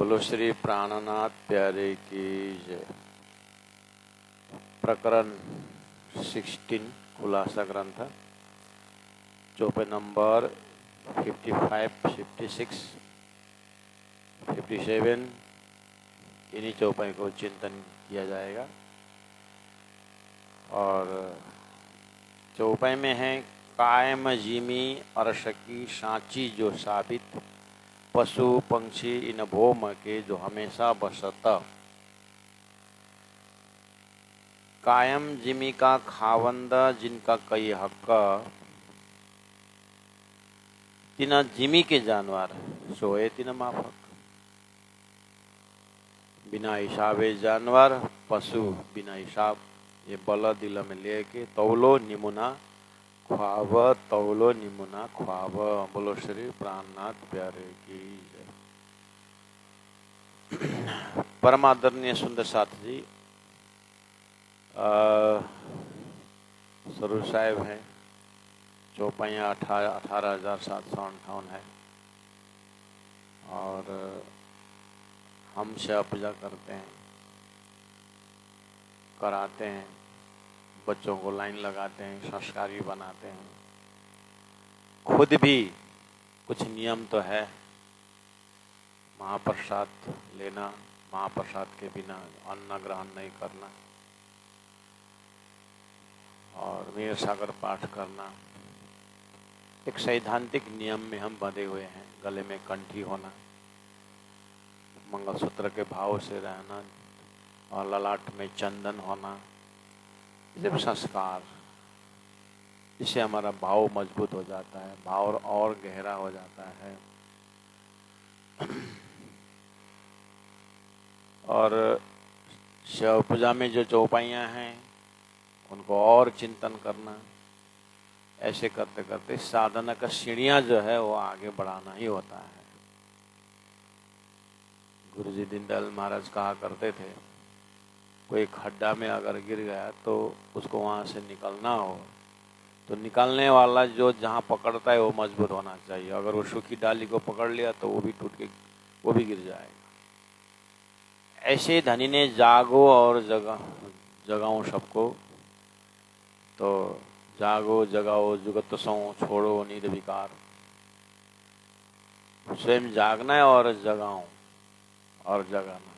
बोलो श्री प्राणनाथ प्यारे की जय। प्रकरण 16 खुलासा ग्रंथ, चौपाई नंबर 55, 56, 57, इन्हीं चौपाई को चिंतन किया जाएगा। और चौपाई में है कायम जिमी अर्शकी सांची जो साबित, पशु पंक्षी इन भोम के जो हमेशा बसत। कायम जिमी का खावंद जिनका कई हक, तिन जिमी के जानवर सोए तिन माफक। बिना हिसाबे जानवर पशु बिना हिसाब ये बल दिल में लेके तौलो निमुना ख्वाब, तौलो निमुना ख्वाब। बोलो श्री प्राणनाथ प्यारे की जय। परमादरणीय सुंदर साथ जी स्वरूप साहेब हैं। चौपाइयाँ 18,758 है और हम सेवा पूजा करते हैं, कराते हैं, बच्चों को लाइन लगाते हैं, संस्कारी बनाते हैं। खुद भी कुछ नियम तो है, महाप्रसाद लेना, महाप्रसाद के बिना अन्न ग्रहण नहीं करना और मीर सागर पाठ करना। एक सैद्धांतिक नियम में हम बंधे हुए हैं। गले में कंठी होना, मंगलसूत्र के भाव से रहना और ललाट में चंदन होना, ये संस्कार, इससे हमारा भाव मजबूत हो जाता है, भाव और गहरा हो जाता है। और शिव पूजा में जो चौपाइयाँ हैं उनको और चिंतन करना, ऐसे करते करते साधना का सीढ़ियाँ जो है वो आगे बढ़ाना ही होता है। गुरुजी दीनदयाल महाराज कहा करते थे, कोई खड्डा में अगर गिर गया तो उसको वहाँ से निकलना हो तो निकालने वाला जो जहाँ पकड़ता है वो मजबूत होना चाहिए। अगर वो सूखी डाली को पकड़ लिया तो वो भी टूट के वो भी गिर जाएगा। ऐसे धनी ने जागो और जगाओ सबको, तो जागो जगाओ जुगत सो छोड़ो नींद विकार। स्वयं जागना है और जगाओ और जगाना,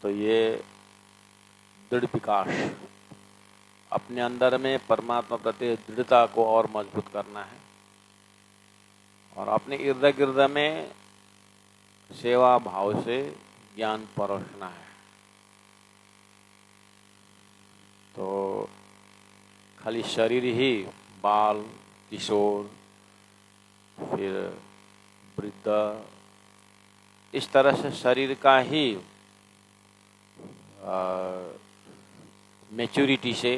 तो ये दृढ़ विकास, अपने अंदर में परमात्मा प्रति दृढ़ता को और मजबूत करना है और अपने इर्द गिर्द में सेवा भाव से ज्ञान परोसना है। तो खाली शरीर ही, बाल, किशोर, फिर वृद्ध, इस तरह से शरीर का ही मैच्योरिटी से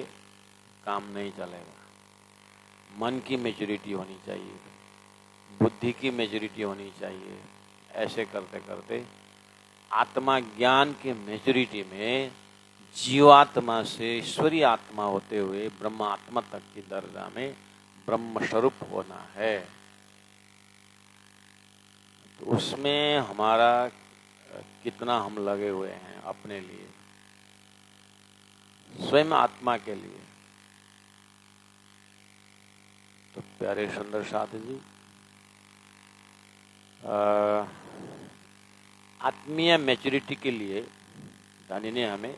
काम नहीं चलेगा। मन की मैच्योरिटी होनी चाहिए, बुद्धि की मैच्योरिटी होनी चाहिए। ऐसे करते करते आत्मा ज्ञान के मैच्योरिटी में जीवात्मा से ईश्वरीय आत्मा होते हुए ब्रह्मात्मा तक की दर्जा में ब्रह्म स्वरूप होना है। तो उसमें हमारा कितना हम लगे हुए हैं अपने लिए, स्वयं आत्मा के लिए। तो प्यारे सुंदर साथ जी, आत्मीय मैच्योरिटी के लिए धनी ने हमें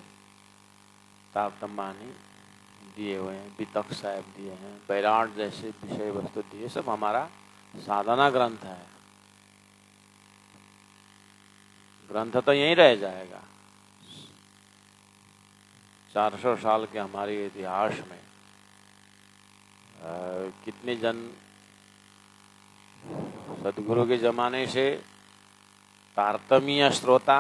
तारतम्यानी दिए हुए हैं, वितक साहब दिए हैं, बैराट जैसे विषय वस्तु दिए। सब हमारा साधना ग्रंथ है। ग्रंथ तो यहीं रह जाएगा। 400 साल के हमारे इतिहास में कितने जन सदगुरु के जमाने से तारतम्य श्रोता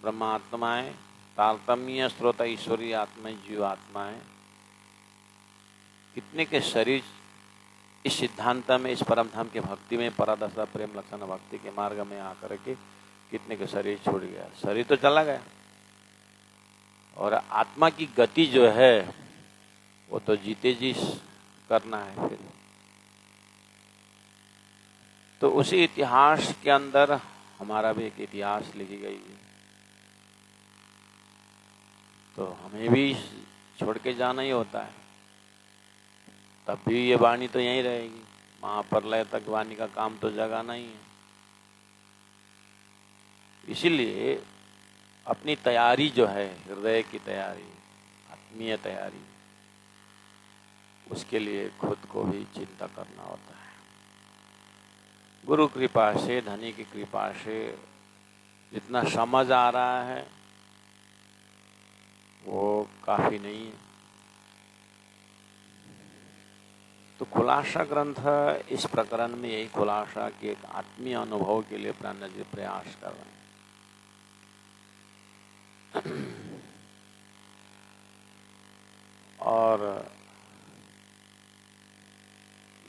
ब्रह्मात्माएं, तारतम्य श्रोता ईश्वरीय आत्माएं, जीव आत्माएं, कितने के शरीर इस सिद्धांत में, इस परम धाम के भक्ति में, परादशा प्रेम लक्षण भक्ति के मार्ग में आकर के कितने के शरीर छोड़ गया। शरीर तो चला गया और आत्मा की गति जो है वो तो जीते जी करना है। फिर तो उसी इतिहास के अंदर हमारा भी एक इतिहास लिखी गई है, तो हमें भी छोड़ के जाना ही होता है। तब भी ये वाणी तो यहीं रहेगी, महाप्रलय तक वाणी का काम तो जगाना ही है। इसीलिए अपनी तैयारी जो है, हृदय की तैयारी, आत्मीय तैयारी, उसके लिए खुद को भी चिंता करना होता है। गुरु कृपा से, धनी की कृपा से जितना समझ आ रहा है वो काफी नहीं है। तो खुलासा ग्रंथ इस प्रकरण में यही खुलासा कि एक आत्मीय अनुभव के लिए प्राण जी प्रयास कर रहे हैं। और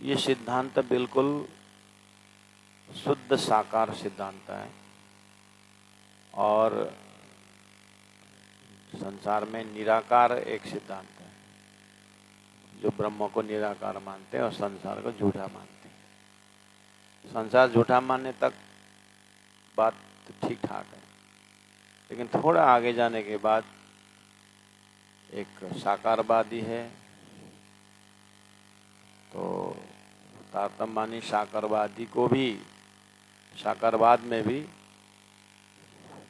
ये सिद्धांत बिल्कुल शुद्ध साकार सिद्धांत है, और संसार में निराकार एक सिद्धांत है, जो ब्रह्म को निराकार मानते हैं और संसार को झूठा मानते हैं। संसार झूठा मानने तक बात ठीक ठाक है, लेकिन थोड़ा आगे जाने के बाद एक साकारवादी है, तो तारतम्यवादी साकारवादी को भी, साकारवाद में भी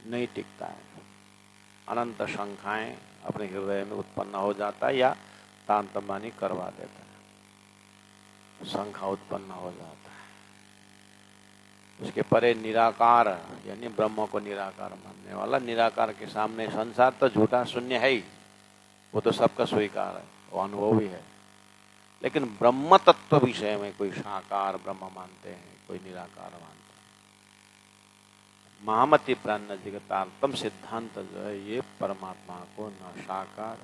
नहीं टिकता है। अनंत शंकाएं अपने हृदय में उत्पन्न हो जाता है, या तारतम्यवादी करवा देता है, शंका उत्पन्न हो जाता है। उसके परे निराकार, यानी ब्रह्म को निराकार मानने वाला, निराकार के सामने संसार तो झूठा शून्य है ही, वो तो सबका स्वीकार है, वो अनुभव भी है। लेकिन ब्रह्म तत्व विषय में कोई साकार ब्रह्म मानते हैं, कोई निराकार मानते हैं। महामती प्राण जी का तारतम्य सिद्धांत जो है, ये परमात्मा को न साकार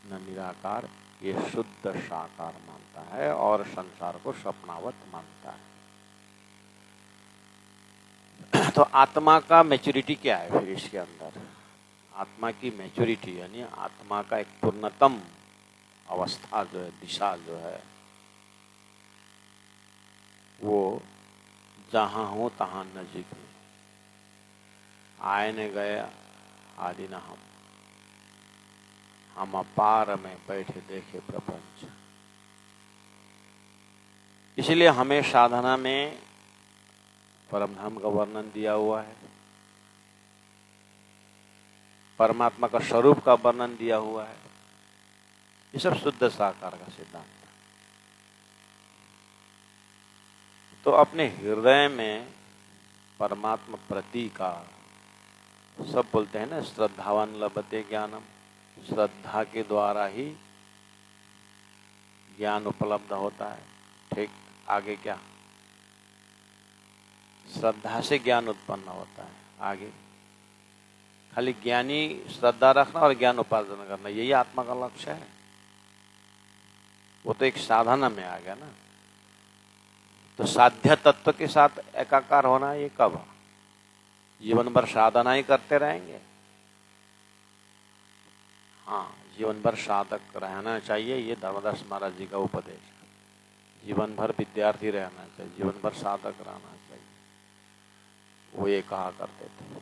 न निराकार, ये शुद्ध साकार मानता है और संसार को स्वप्नावत मानता है। तो आत्मा का मैच्योरिटी क्या है फिर इसके अंदर? आत्मा की मैच्योरिटी यानी आत्मा का एक पूर्णतम अवस्था जो है, दिशा जो है, वो जहां हो तहां नजीक है। आए न गया आदि न हम अपार में बैठे देखे प्रपंच। इसलिए हमें साधना में परम धाम का वर्णन दिया हुआ है, परमात्मा का स्वरूप का वर्णन दिया हुआ है। ये सब शुद्ध साकार का सिद्धांत है। तो अपने हृदय में परमात्मा प्रति का, सब बोलते हैं ना, श्रद्धावान लभते ज्ञानम, श्रद्धा के द्वारा ही ज्ञान उपलब्ध होता है। ठीक आगे क्या? श्रद्धा से ज्ञान उत्पन्न होता है। आगे खाली ज्ञानी श्रद्धा रखना और ज्ञान उपार्जन करना, यही आत्मा का लक्ष्य है। वो तो एक साधना में आ गया ना। तो साध्य तत्व के साथ एकाकार होना ये कब? जीवन भर साधना ही करते रहेंगे? हाँ, जीवन भर साधक रहना चाहिए, ये धर्मदास महाराज जी का उपदेश है। जीवन भर विद्यार्थी रहना चाहिए, जीवन भर साधक रहना चाहिए, वो ये कहा करते थे।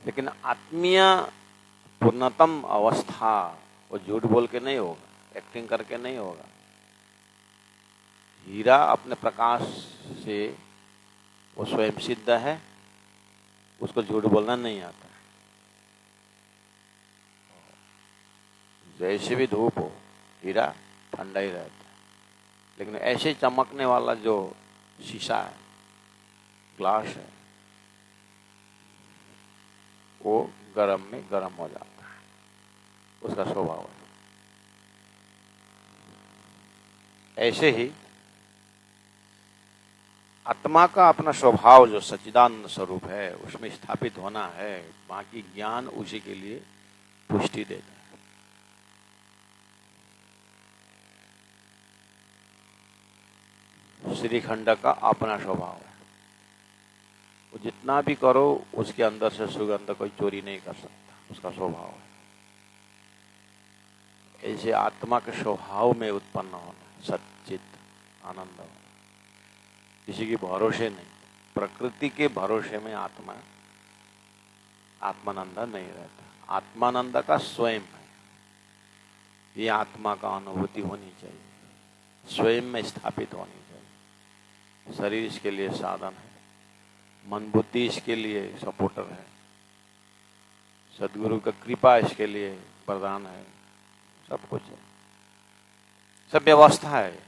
लेकिन आत्मीय पूर्णतम अवस्था वो झूठ बोल के नहीं होगा, एक्टिंग करके नहीं होगा। हीरा अपने प्रकाश से वो स्वयं सिद्ध है, उसको झूठ बोलना नहीं आता। जैसे भी धूप हो, हीरा ठंडा ही रहता है। लेकिन ऐसे चमकने वाला जो शीशा है, ग्लास है, वो गर्म में गर्म हो जाता है, उसका स्वभाव है। ऐसे ही आत्मा का अपना स्वभाव जो सच्चिदानंद स्वरूप है, उसमें स्थापित होना है। बाकी ज्ञान उसी के लिए पुष्टि देता है। श्रीखंड का अपना स्वभाव है, वो जितना भी करो उसके अंदर से सुगंध कोई चोरी नहीं कर सकता, उसका स्वभाव है। ऐसे आत्मा के स्वभाव में उत्पन्न होना, सच्चित आनंद हो। किसी के भरोसे नहीं, प्रकृति के भरोसे में आत्मानंद नहीं रहता। आत्मानंद का स्वयं है, ये आत्मा का अनुभूति होनी चाहिए, स्वयं में स्थापित होनी चाहिए। शरीर इसके लिए साधन है, मन बुद्धि इसके लिए सपोर्टर है, सदगुरु का कृपा इसके लिए वरदान है, सब कुछ है, सब व्यवस्था है।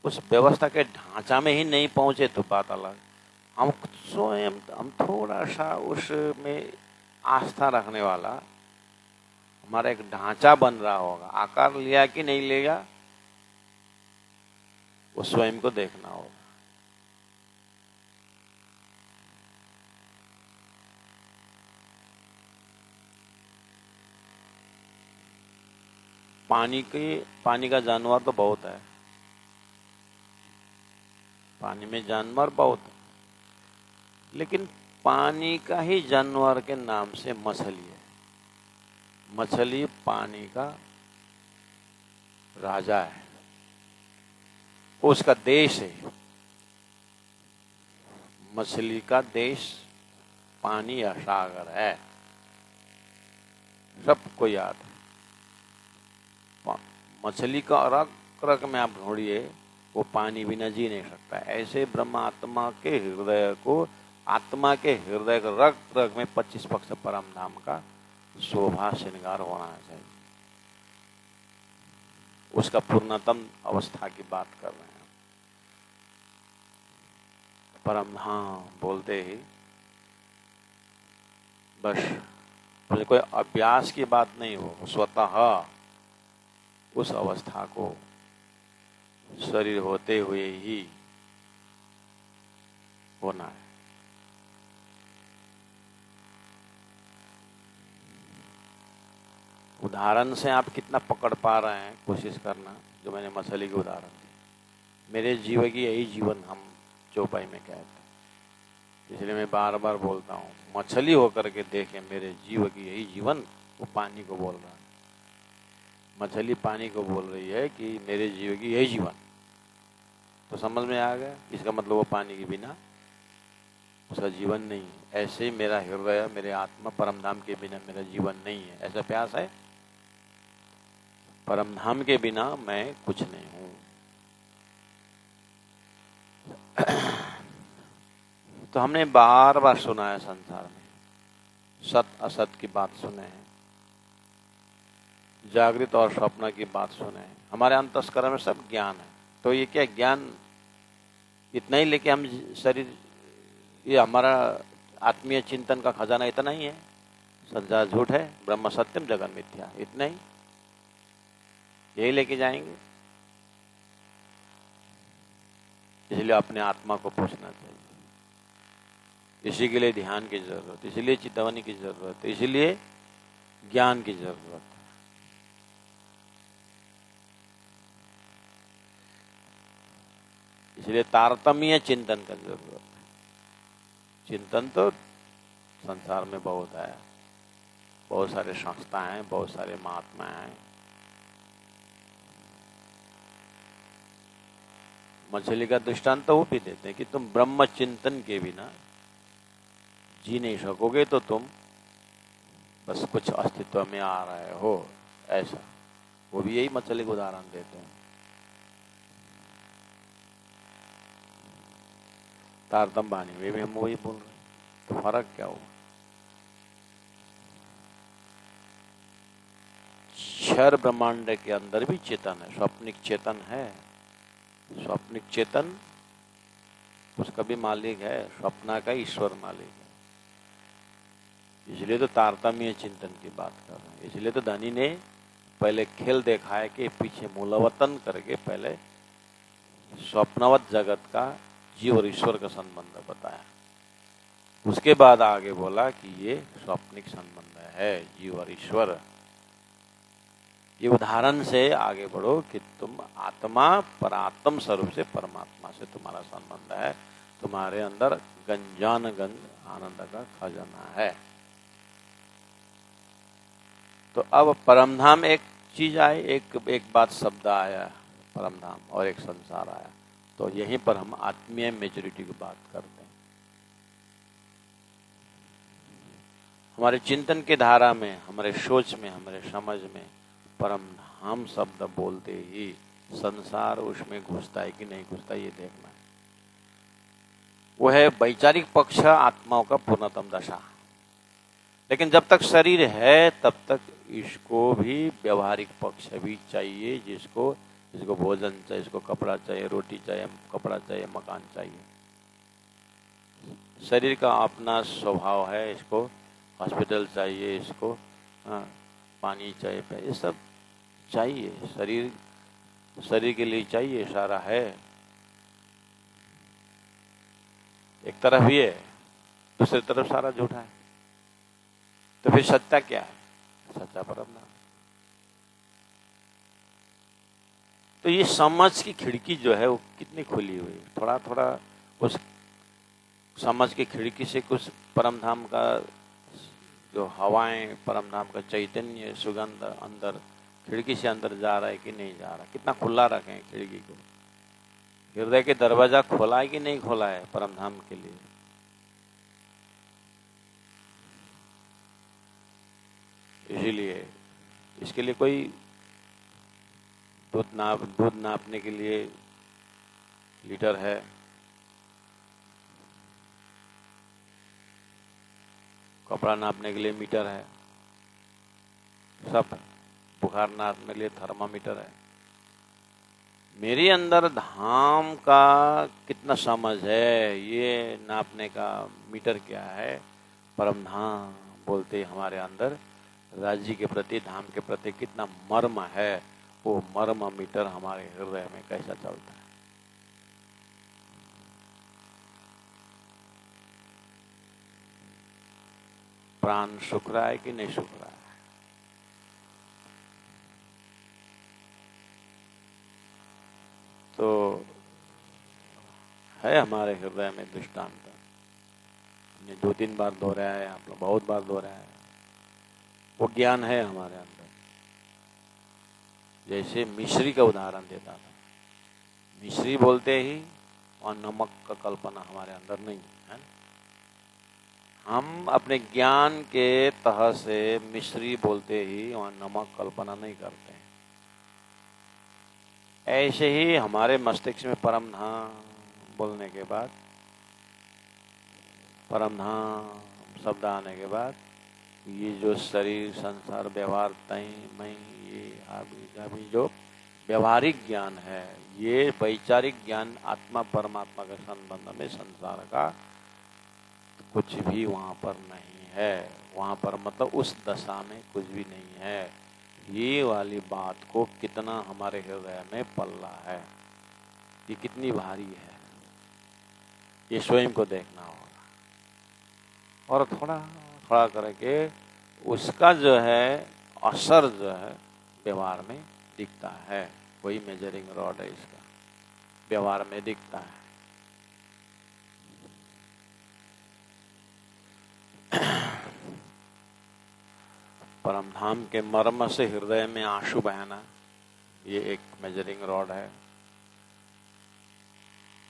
उस व्यवस्था के ढांचा में ही नहीं पहुंचे तो बात अलग। हम स्वयं हम थोड़ा सा उसमें आस्था रखने वाला, हमारा एक ढांचा बन रहा होगा, आकार लिया कि नहीं लेगा वो स्वयं को देखना होगा। पानी का जानवर तो बहुत है, पानी में जानवर बहुत है, लेकिन पानी का ही जानवर के नाम से मछली है। मछली पानी का राजा है, उसका देश है। मछली का देश पानी या सागर है, सबको याद है। मछली का रग रग में आप ढूंढिए, वो पानी बिना जी नहीं सकता। ऐसे ब्रह्म आत्मा के हृदय को, आत्मा के हृदय के रग रग में 25 पक्ष परम धाम का शोभा श्रृंगार होना चाहिए। उसका पूर्णतम अवस्था की बात कर रहे हैं। परम धाम बोलते ही बस मुझे कोई अभ्यास की बात नहीं हो, स्वतः उस अवस्था को शरीर होते हुए ही होना है। उदाहरण से आप कितना पकड़ पा रहे हैं, कोशिश करना। जो मैंने मछली के उदाहरण दी, मेरे जीव की यही जीवन हम चौपाई में कहते हैं, इसलिए मैं बार बार बोलता हूँ, मछली होकर के देखें मेरे जीव की यही जीवन। वो पानी को बोल रहा है, मछली पानी को बोल रही है कि मेरे जीव की यही जीवन। तो समझ में आ गया, इसका मतलब वो पानी के बिना उसका जीवन नहीं है। ऐसे ही मेरा हृदय, मेरे आत्मा परम धाम के बिना मेरा जीवन नहीं है, ऐसा प्यास है। परम धाम के बिना मैं कुछ नहीं हूं। तो हमने बार बार सुना है संसार में, सत असत की बात सुने हैं, जागृत और स्वप्न की बात सुने हैं, हमारे अंतस्करण में सब ज्ञान है। तो ये क्या ज्ञान इतना ही लेके हम शरीर, ये हमारा आत्मीय चिंतन का खजाना इतना ही है? संसार झूठ है, ब्रह्म सत्यम जगन मिथ्या, इतना ही, यही लेके जाएंगे? इसलिए अपने आत्मा को पूछना चाहिए। इसी के लिए ध्यान की जरूरत, इसलिए चितवनी की जरूरत, इसलिए ज्ञान की जरूरत है। इसलिए तारतम्य चिंतन का जरूरत है। चिंतन तो संसार में बहुत है, बहुत सारे संस्था हैं, बहुत सारे महात्मा हैं। मछली का दृष्टांत तो वो भी देते हैं कि तुम ब्रह्म चिंतन के बिना जी नहीं सकोगे, तो तुम बस कुछ अस्तित्व में आ रहे हो, ऐसा। वो भी यही मछली का उदाहरण देते हैं। तारतम बानी वे भी हम वही बोल रहे हैं, तो फर्क क्या हुआ? क्षर ब्रह्मांड के अंदर भी चेतन है, स्वप्निक चेतन है। स्वप्निक चेतन उसका भी मालिक है, स्वप्ना का ईश्वर मालिक है। इसलिए तो तारतम्य चिंतन की बात कर रहे हैं। इसलिए तो धनी ने पहले खेल देखा है कि पीछे मूलवतन करके पहले स्वप्नवत जगत का जीव और ईश्वर का संबंध बताया, उसके बाद आगे बोला कि ये स्वप्निक संबंध है, जीव और ईश्वर। ये उदाहरण से आगे बढ़ो कि तुम आत्मा परात्म स्वरूप से, परमात्मा से तुम्हारा संबंध है, तुम्हारे अंदर गंजानगंज आनंद का खजाना है। तो अब परमधाम एक चीज आई, एक बात शब्द आया परमधाम, और एक संसार आया। तो यहीं पर हम आत्मीय मेच्योरिटी की बात करते हैं। हमारे चिंतन की धारा में, हमारे सोच में, हमारे समझ में परम धाम शब्द बोलते ही संसार उसमें घुसता है कि नहीं घुसता, ये देखना है। वो है वैचारिक पक्ष आत्माओं का पूर्णतम दशा। लेकिन जब तक शरीर है तब तक इसको भी व्यवहारिक पक्ष भी चाहिए, जिसको भोजन चाहिए, इसको कपड़ा चाहिए, रोटी चाहिए, कपड़ा चाहिए, मकान चाहिए। शरीर का अपना स्वभाव है, इसको हॉस्पिटल चाहिए, इसको पानी चाहिए, ये सब चाहिए। शरीर के लिए चाहिए, सारा है। एक तरफ ये, दूसरी तरफ सारा झूठा है। तो फिर सत्ता क्या है? सच्चा परम नाम। तो ये समझ की खिड़की जो है वो कितनी खुली हुई है। थोड़ा थोड़ा उस समझ की खिड़की से कुछ परम धाम का जो हवाएं, परम धाम का चैतन्य सुगंध अंदर खिड़की से अंदर जा रहा है कि नहीं जा रहा। कितना खुला रखें खिड़की को। हृदय के दरवाजा खोला है कि नहीं खोला है परम धाम के लिए। इसीलिए इसके लिए कोई दूध नापने के लिए लीटर है, कपड़ा नापने के लिए मीटर है, सब बुखार नापने के लिए थर्मामीटर है। मेरे अंदर धाम का कितना समझ है ये नापने का मीटर क्या है। परम धाम बोलते हमारे अंदर राज्य के प्रति, धाम के प्रति कितना मर्म है, वो मर्म मीटर हमारे हृदय में कैसा चलता है। प्राण सुख रहा है कि नहीं सुख रहा है। तो है हमारे हृदय में दृष्टांत। हमने 2-3 बार दोहराया है, आप लोग बहुत बार दोहराया है। वो ज्ञान है हमारे अंदर। जैसे मिश्री का उदाहरण देता था। मिश्री बोलते ही और नमक का कल्पना हमारे अंदर नहीं है। हम अपने ज्ञान के तह से मिश्री बोलते ही और नमक कल्पना नहीं करते हैं। ऐसे ही हमारे मस्तिष्क में परम धाम बोलने के बाद, परम धाम शब्द आने के बाद, ये जो शरीर, संसार, व्यवहार, तय मैं, ये अभी जो व्यवहारिक ज्ञान है, ये वैचारिक ज्ञान आत्मा परमात्मा के संबंध में संसार का कुछ भी वहां पर नहीं है। वहां पर मतलब उस दशा में कुछ भी नहीं है। ये वाली बात को कितना हमारे हृदय में पल्ला है, ये कितनी भारी है, ये स्वयं को देखना होगा। और थोड़ा थोड़ा करके उसका जो है असर जो है व्यवहार में दिखता है। वही मेजरिंग रॉड है, इसका व्यवहार में दिखता है। परम धाम के मर्म से हृदय में आंसू बहना, ये एक मेजरिंग रॉड है।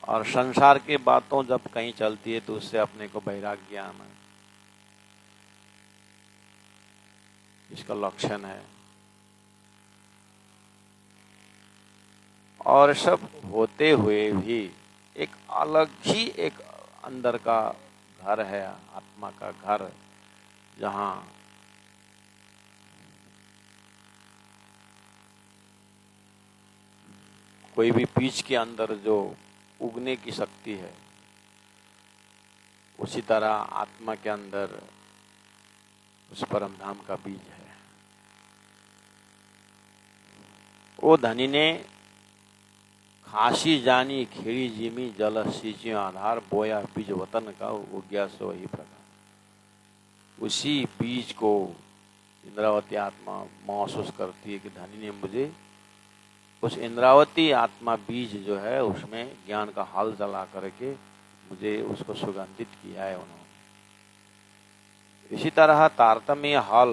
और संसार की बातों जब कहीं चलती है तो उससे अपने को वैराग्य आना, इसका लक्षण है। और सब होते हुए भी एक अलग ही एक अंदर का घर है, आत्मा का घर, जहां कोई भी बीज के अंदर जो उगने की शक्ति है, उसी तरह आत्मा के अंदर उस परम धाम का बीज है। वो धनी ने खासी जानी खेड़ी जिमी जल सींचे आधार, बोया बीज वतन का उग्या सो वही प्रकार। उसी बीज को इंद्रावती आत्मा महसूस करती है कि धनी ने मुझे उस इंद्रावती आत्मा बीज जो है उसमें ज्ञान का हल जला करके मुझे उसको सुगंधित किया है उन्होंने। इसी तरह तारतम्य हल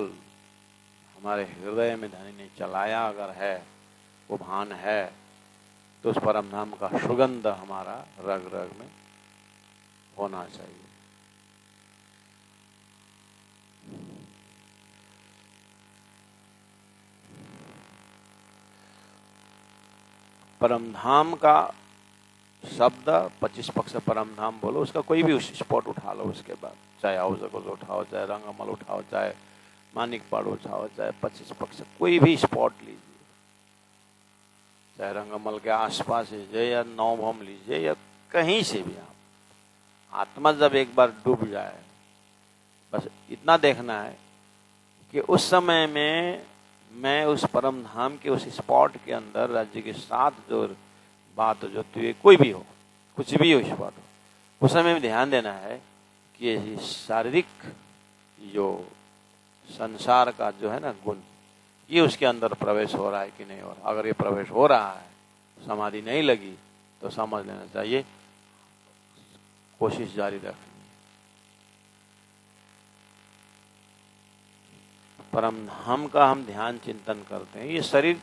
हमारे हृदय में धनी ने चलाया अगर है, वो भान है, तो उस परम धाम का सुगंध हमारा रग रग में होना चाहिए। परम धाम का शब्द 25 पक्ष परम धाम बोलो, उसका कोई भी स्पॉट उठा लो, उसके बाद चाहे हाउसगोज उठाओ, चाहे रंगमल उठाओ, चाहे मानिकपाड़ उठाओ, चाहे 25 पक्ष कोई भी स्पॉट लीजिए, चाहे रंगमल के आसपास लीजिए या नौभम लीजिए या कहीं से भी। आप आत्मा जब एक बार डूब जाए, बस इतना देखना है कि उस समय में मैं उस परम धाम के उस स्पॉट के अंदर राज्य के साथ जो बात जो कोई भी हो, कुछ भी हो स्पॉट हो, उस समय में ध्यान देना है कि ये शारीरिक जो संसार का जो है ना गुण, ये उसके अंदर प्रवेश हो रहा है कि नहीं हो रहा। अगर ये प्रवेश हो रहा है, समाधि नहीं लगी, तो समझ लेना चाहिए कोशिश जारी रखनी। परम धाम का हम ध्यान चिंतन करते हैं, ये शरीर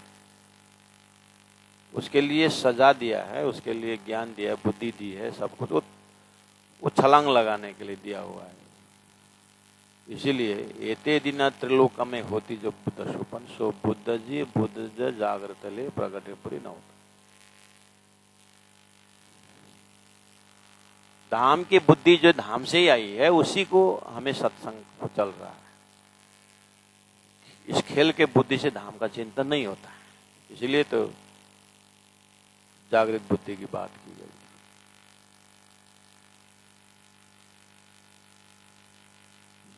उसके लिए सजा दिया है, उसके लिए ज्ञान दिया है, बुद्धि दी है, सब कुछ वो छलांग लगाने के लिए दिया हुआ है। इसीलिए एते दिन त्रिलोक में होती जो बुद्ध सुपन, सो बुद्ध जी बुद्ध जागृत ले प्रगटे पुरी न होता। धाम की बुद्धि जो धाम से ही आई है, उसी को हमें सत्संग चल रहा है। इस खेल के बुद्धि से धाम का चिंतन नहीं होता है, इसीलिए तो जागृत बुद्धि की बात की गई।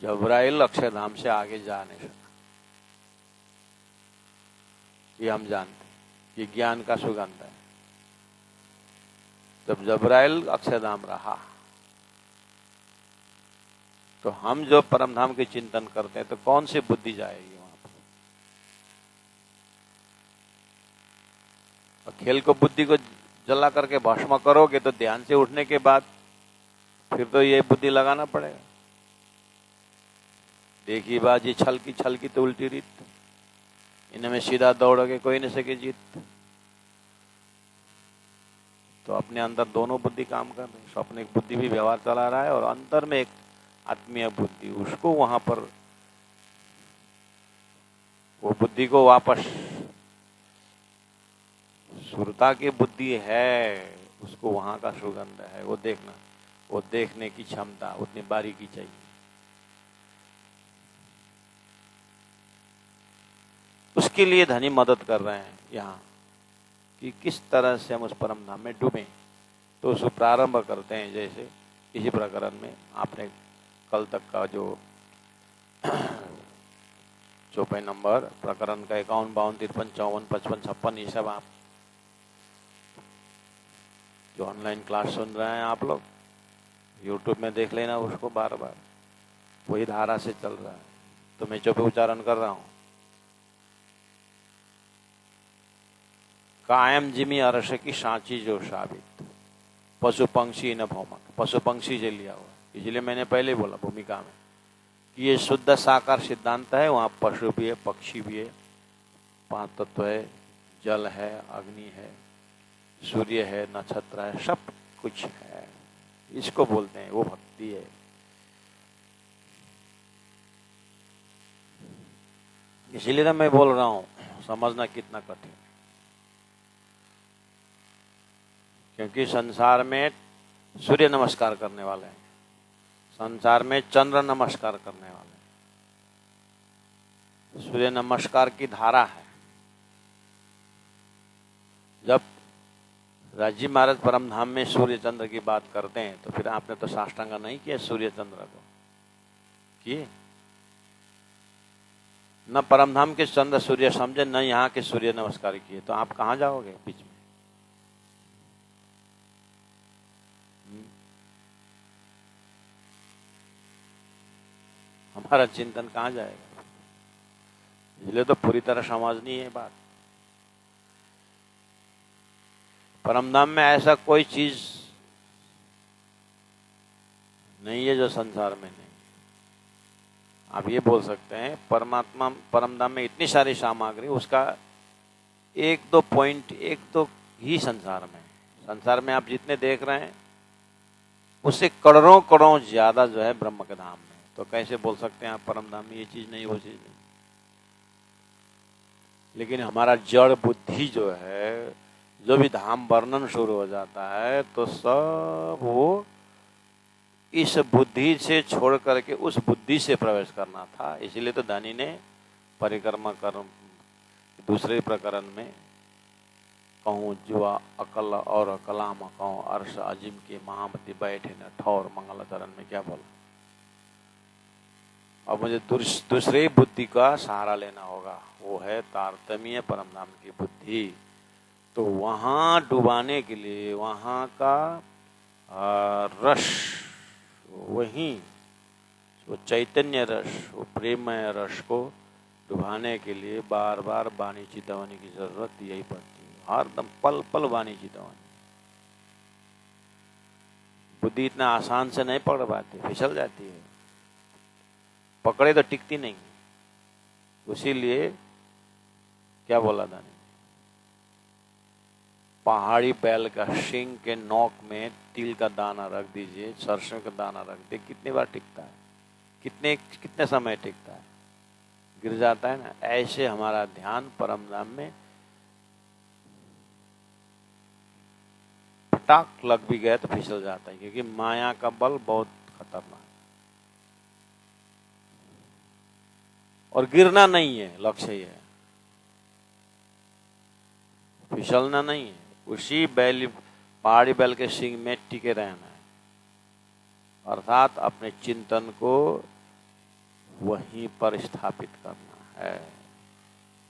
जबराइल अक्षरधाम से आगे जा नहीं सकता, ये हम जानते, ये ज्ञान का सुगंध है। जब जबराइल अक्षरधाम रहा, तो हम जो परमधाम के चिंतन करते हैं, तो कौन सी बुद्धि जाएगी वहां पर? और खेल को बुद्धि को जला करके भस्म करोगे, तो ध्यान से उठने के बाद फिर तो ये बुद्धि लगाना पड़ेगा। देखी बाजी छल की तो उल्टी रीत, इनमें सीधा दौड़ोगे कोई नहीं सके जीत। तो अपने अंदर दोनों बुद्धि काम कर रही है, स्वप्निक बुद्धि भी व्यवहार चला रहा है और अंतर में एक आत्मीय बुद्धि, उसको वहां पर वो बुद्धि को वापस सुरता की बुद्धि है, उसको वहां का सुगंध है, वो देखना, वो देखने की क्षमता उतनी बारीकी चाहिए। उसके लिए धनी मदद कर रहे हैं यहाँ कि किस तरह से हम उस परम धाम में डूबें। तो उसको प्रारंभ करते हैं, जैसे इसी प्रकरण में आपने कल तक का जो 54 नंबर प्रकरण का 51, 52, 53, 54, 55, 56, ये सब आप जो ऑनलाइन क्लास सुन रहे हैं आप लोग यूट्यूब में देख लेना उसको, बार बार वही धारा से चल रहा है, तो मैं जो भी उच्चारण कर रहा हूं। कायम जिमी अरस की सांची जो साबित, पशु पंक्षी न भौमक, पशु पंक्षी से लिया हुआ, इसलिए मैंने पहले बोला भूमिका में कि ये शुद्ध साकार सिद्धांत है। वहां पशु भी है, पक्षी भी है, 5 तत्व है, जल है, अग्नि है, सूर्य है, नक्षत्र है, सब कुछ है। इसको बोलते हैं वो भक्ति है। इसीलिए ना मैं बोल रहा हूं, समझना कितना कठिन, क्योंकि संसार में सूर्य नमस्कार करने वाले हैं, संसार में चंद्र नमस्कार करने वाले हैं, सूर्य नमस्कार की धारा है। जब राजी महाराज परम धाम में सूर्य चंद्र की बात करते हैं, तो फिर आपने तो साष्टांग नहीं किया सूर्य चंद्र को, किए न परम धाम के चंद्र सूर्य समझे, न यहाँ के सूर्य नमस्कार किए, तो आप कहाँ जाओगे बीच में? हमारा चिंतन कहाँ जाएगा? इसलिए तो पूरी तरह समझनी है बात। परमधाम में ऐसा कोई चीज नहीं है जो संसार में नहीं। आप ये बोल सकते हैं परमात्मा परमधाम में इतनी सारी सामग्री, उसका एक दो पॉइंट, एक दो ही संसार में आप जितने देख रहे हैं उससे करोड़ों करोड़ ज्यादा जो है ब्रह्म के धाम में। तो कैसे बोल सकते हैं आप परम धाम में ये चीज नहीं, वो चीज नहीं। लेकिन हमारा जड़ बुद्धि जो है, जो भी धाम वर्णन शुरू हो जाता है तो सब वो इस बुद्धि से छोड़ करके उस बुद्धि से प्रवेश करना था। इसलिए तो दानी ने परिक्रमा कर दूसरे प्रकरण में कहूँ जुआ अकल और कलाम कहूँ अर्श अजिम के महामति बैठे न ठौर मंगल चरण में क्या बोला। अब मुझे दूसरे बुद्धि का सहारा लेना होगा, वो है तारतम्य परम धाम की बुद्धि। तो वहां डुबाने के लिए वहां का रस, वही वो चैतन्य रस, वो प्रेममय रस को डुबाने के लिए बार बार वाणी चितवनी की जरूरत यही पड़ती है। हरदम पल पल वाणी चितवनी। बुद्धि इतना आसान से नहीं पकड़ पाती, फिसल जाती है, पकड़े तो टिकती नहीं। उसीलिए क्या बोला था, पहाड़ी बैल का शिंग के नोक में तिल का दाना रख दीजिए, सरसों का दाना रख दे, कितनी बार टिकता है, कितने समय टिकता है, गिर जाता है ना। ऐसे हमारा ध्यान परम धाम में फटाक लग भी गया तो फिसल जाता है, क्योंकि माया का बल बहुत खतरनाक है। और गिरना नहीं है लक्ष्य, ही है फिसलना नहीं है। उसी पहाड़ी बैल के सिंग में टिके रहना है, अर्थात अपने चिंतन को वहीं पर स्थापित करना है।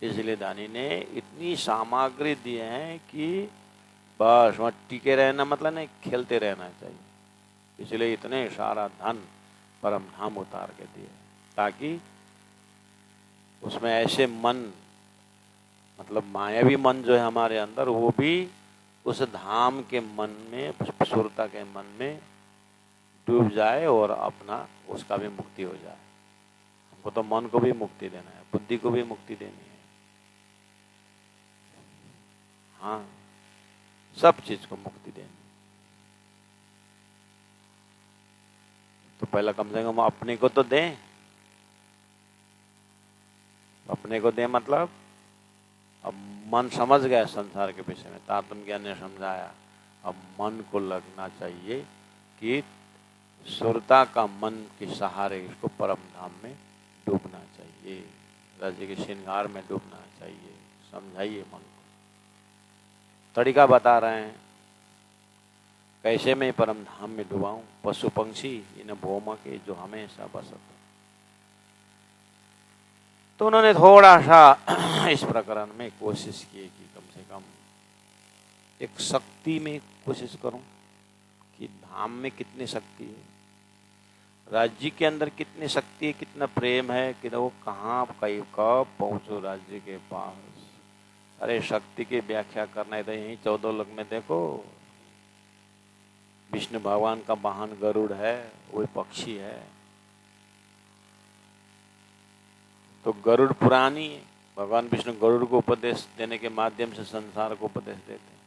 इसलिए दानी ने इतनी सामग्री दिए हैं कि बस वहां टिके रहना मतलब नहीं, खेलते रहना चाहिए। इसलिए इतने सारा धन परम धाम उतार के दिए, ताकि उसमें ऐसे मन, मतलब मायावी मन जो है हमारे अंदर, वो भी उस धाम के मन में, सुरता के मन में डूब जाए और अपना उसका भी मुक्ति हो जाए। हमको तो मन को भी मुक्ति देना है, बुद्धि को भी मुक्ति देनी है, हाँ, सब चीज को मुक्ति देनी। तो पहला कम से कम अपने को तो दें। अपने को दें मतलब अब मन समझ गया संसार के विषय में, तारतम्य ज्ञान ने समझाया। अब मन को लगना चाहिए कि सुरता का मन के सहारे इसको परम धाम में डूबना चाहिए, राज्य के श्रृंगार में डूबना चाहिए। समझाइए मन को, तरीका बता रहे हैं कैसे मैं परम धाम में डुबाऊं। पशु पंक्षी इन भौम के जो हमेशा बसत। तो उन्होंने थोड़ा सा इस प्रकरण में कोशिश की कि कम से कम एक शक्ति में कोशिश करूं कि धाम में कितनी शक्ति है, राज्य के अंदर कितनी शक्ति है, कितना प्रेम है, कि वो कहाँ कब पहुंचो राज्य के पास। अरे शक्ति की व्याख्या करना है तो यही 14 लोक में देखो, विष्णु भगवान का वाहन गरुड़ है, वो पक्षी है। तो गरुड़ पुरानी है, भगवान विष्णु गरुड़ को उपदेश देने के माध्यम से संसार को उपदेश देते हैं।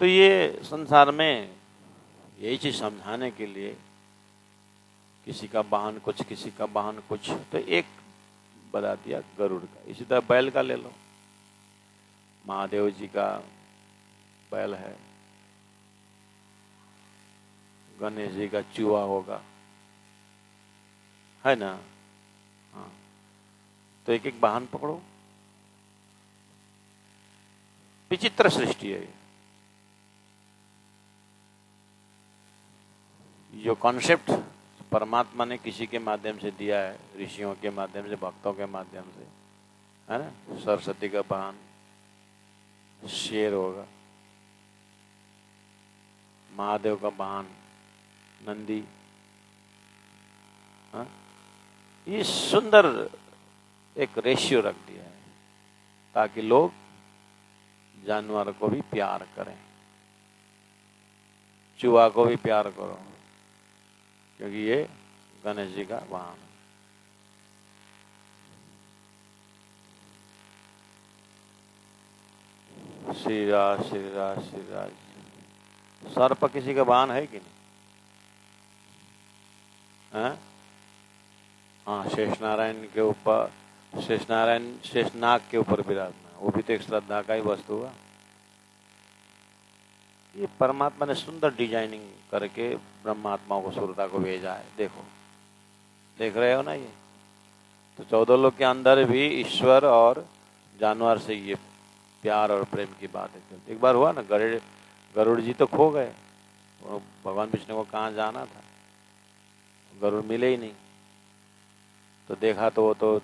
तो ये संसार में यही चीज समझाने के लिए, किसी का वाहन कुछ, किसी का वाहन कुछ, तो एक बता दिया गरुड़ का। इसी तरह बैल का ले लो, महादेव जी का बैल है, गणेश जी का चूहा होगा, है ना, हाँ। तो एक एक वाहन पकड़ो। विचित्र सृष्टि है जो कॉन्सेप्ट परमात्मा ने किसी के माध्यम से दिया है, ऋषियों के माध्यम से, भक्तों के माध्यम से, है ना। सरस्वती का वाहन शेर होगा, महादेव का वाहन नंदी, हाँ? ये सुंदर एक रेशियो रख दिया है ताकि लोग जानवर को भी प्यार करें, चूहा को भी प्यार करो, क्योंकि ये गणेश जी का वाहन है। श्रीराज श्रीराज श्रीराज। सर्प किसी का वाहन है कि नहीं? हाँ, हाँ, शेषनारायण के ऊपर, शेषनारायण शेषनाग के ऊपर विराजमान, वो भी तो एक श्रद्धा का ही वस्तु हुआ। ये परमात्मा ने सुंदर डिजाइनिंग करके ब्रह्मात्माओं को, सुरता को भेजा है। देखो, देख रहे हो ना ये? तो 14 लोक के अंदर भी ईश्वर और जानवर से ये प्यार और प्रेम की बात है। एक बार हुआ ना, गरुड़ जी तो खो गए, भगवान विष्णु को कहाँ जाना था, गरुड़ मिले ही नहीं। तो देखा तो वो तो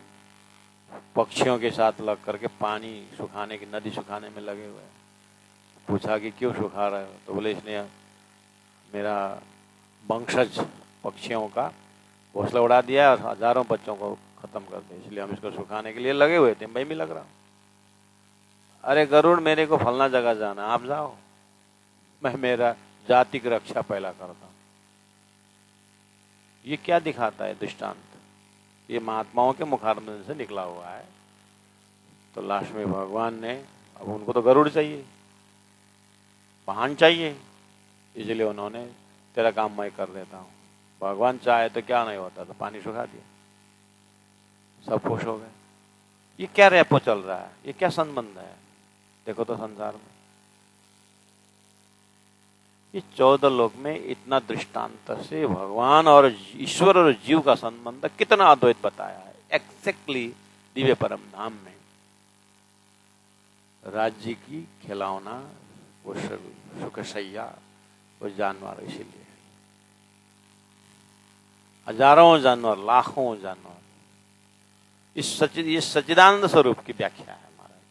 पक्षियों के साथ लग करके पानी सुखाने की, नदी सुखाने में लगे हुए हैं। पूछा कि क्यों सुखा रहे हो? तो बोले इसने मेरा वंशज पक्षियों का घोंसला उड़ा दिया और हजारों बच्चों को खत्म कर दिया, इसलिए हम इसको सुखाने के लिए लगे हुए थे। मैं भी लग रहा हूँ। अरे गरुड़, मेरे को फलना जगह जाना, आप जाओ, मैं मेरा जाति की रक्षा पहला करता हूँ। ये क्या दिखाता है दृष्टांत? ये महात्माओं के मुखारबिंद से निकला हुआ है। तो लास्ट में भगवान ने, अब उनको तो गरुड़ चाहिए, वाहन चाहिए, इसलिए उन्होंने तेरा काम मैं कर देता हूँ। भगवान चाहे तो क्या नहीं होता, तो पानी सुखा दिया, सब खुश हो गए। ये क्या रेपो चल रहा है? ये क्या संबंध है? देखो तो संसार में ये 14 लोक में इतना दृष्टांत से भगवान और ईश्वर और जीव का संबंध कितना अद्वैत बताया है। एक्जैक्टली दिव्य परम धाम में राज्य की खिलौना, वो सुखशैया, वो जानवर, इसीलिए हजारों जानवर, लाखों जानवर, ये सच्चिदानंद स्वरूप की व्याख्या है महाराज।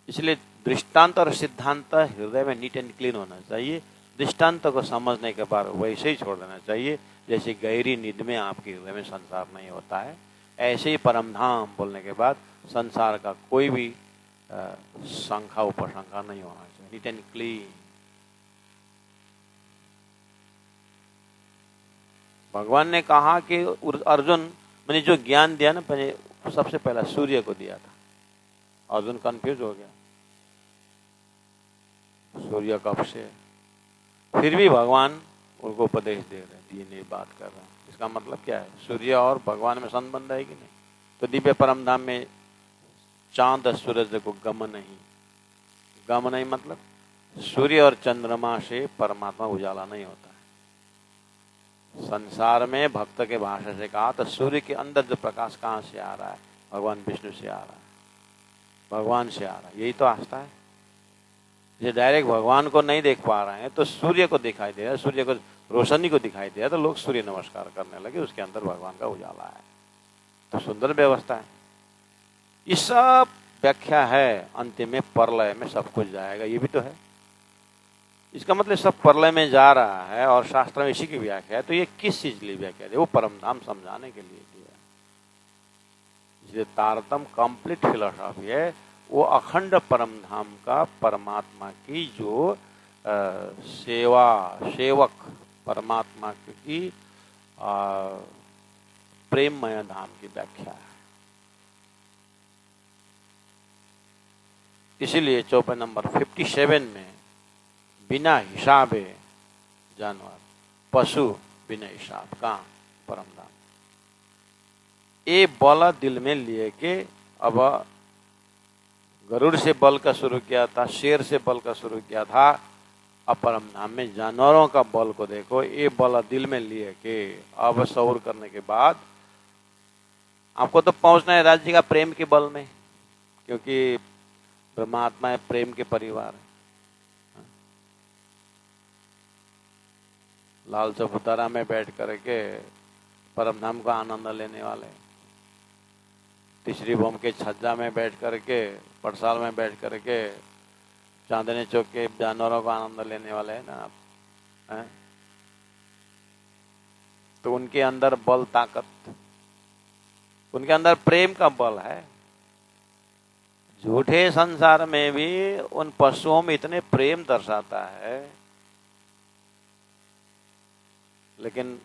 इसलिए दृष्टांत और सिद्धांत हृदय में नीट एंड क्लीन होना चाहिए। दृष्टांत को समझने के बाद वैसे ही छोड़ देना चाहिए जैसे गहरी नींद में आपके हृदय में संसार नहीं होता है, ऐसे ही परमधाम बोलने के बाद संसार का कोई भी शंका उपशंका नहीं होना चाहिए। Neat and clean. भगवान ने कहा कि अर्जुन, मैंने जो ज्ञान दिया ना, पहले सबसे पहला सूर्य को दिया था। अर्जुन कंफ्यूज हो गया, सूर्य कब से? फिर भी भगवान उनको उपदेश दे रहे, दिए बात कर रहे हैं। इसका मतलब क्या है? सूर्य और भगवान में संबंध है कि नहीं? तो दिव्य परम धाम में चांद सूरज को गम नहीं, गम नहीं मतलब सूर्य और चंद्रमा से परमात्मा उजाला नहीं होता है। संसार में भक्त के भाषा से कहा तो सूर्य के अंदर जो प्रकाश कहाँ से आ रहा है? भगवान विष्णु से आ रहा है, भगवान से आ रहा है। यही तो आस्था है। जो डायरेक्ट भगवान को नहीं देख पा रहे हैं तो सूर्य को दिखाई दे रहा है, सूर्य को रोशनी को दिखाई दे रहा है, तो लोग सूर्य नमस्कार करने लगे, उसके अंदर भगवान का उजाला है। तो सुंदर व्यवस्था है। ये सब व्याख्या है, अंतिम में परलय में सब कुछ जाएगा, ये भी तो है। इसका मतलब सब परलय में जा रहा है और शास्त्र में इसी की व्याख्या है। तो ये किस चीज के लिए व्याख्या है? वो परमधाम समझाने के लिए दिया। इसलिए तारतम कंप्लीट फिलोसॉफी है, वो अखंड परमधाम का परमात्मा की जो सेवक परमात्मा की प्रेममय धाम की व्याख्या है। इसीलिए चौपाई नंबर 57 में बिना हिसाबे जानवर, पशु बिना हिसाब, कहाँ? परमधाम। ये बल दिल में लिए के, अब गरुड़ से बल का शुरू किया था, शेर से बल का शुरू किया था, अब परमधाम में जानवरों का बल को देखो। ये बल दिल में लिए के अब सौर करने के बाद आपको तो पहुंचना है राज्य का प्रेम के बल में, क्योंकि परमात्मा है, प्रेम के परिवार है। लाल चबूतरा में बैठ करके परमधाम का आनंद लेने वाले, तीसरी भूम के छज्जा में बैठ करके, पटसाल में बैठ करके चांदनी चौक के जानवरों का आनंद लेने वाले हैं ना आप, हैं? तो उनके अंदर बल, ताकत, उनके अंदर प्रेम का बल है। झूठे संसार में भी उन पशुओं में इतने प्रेम दर्शाता है, लेकिन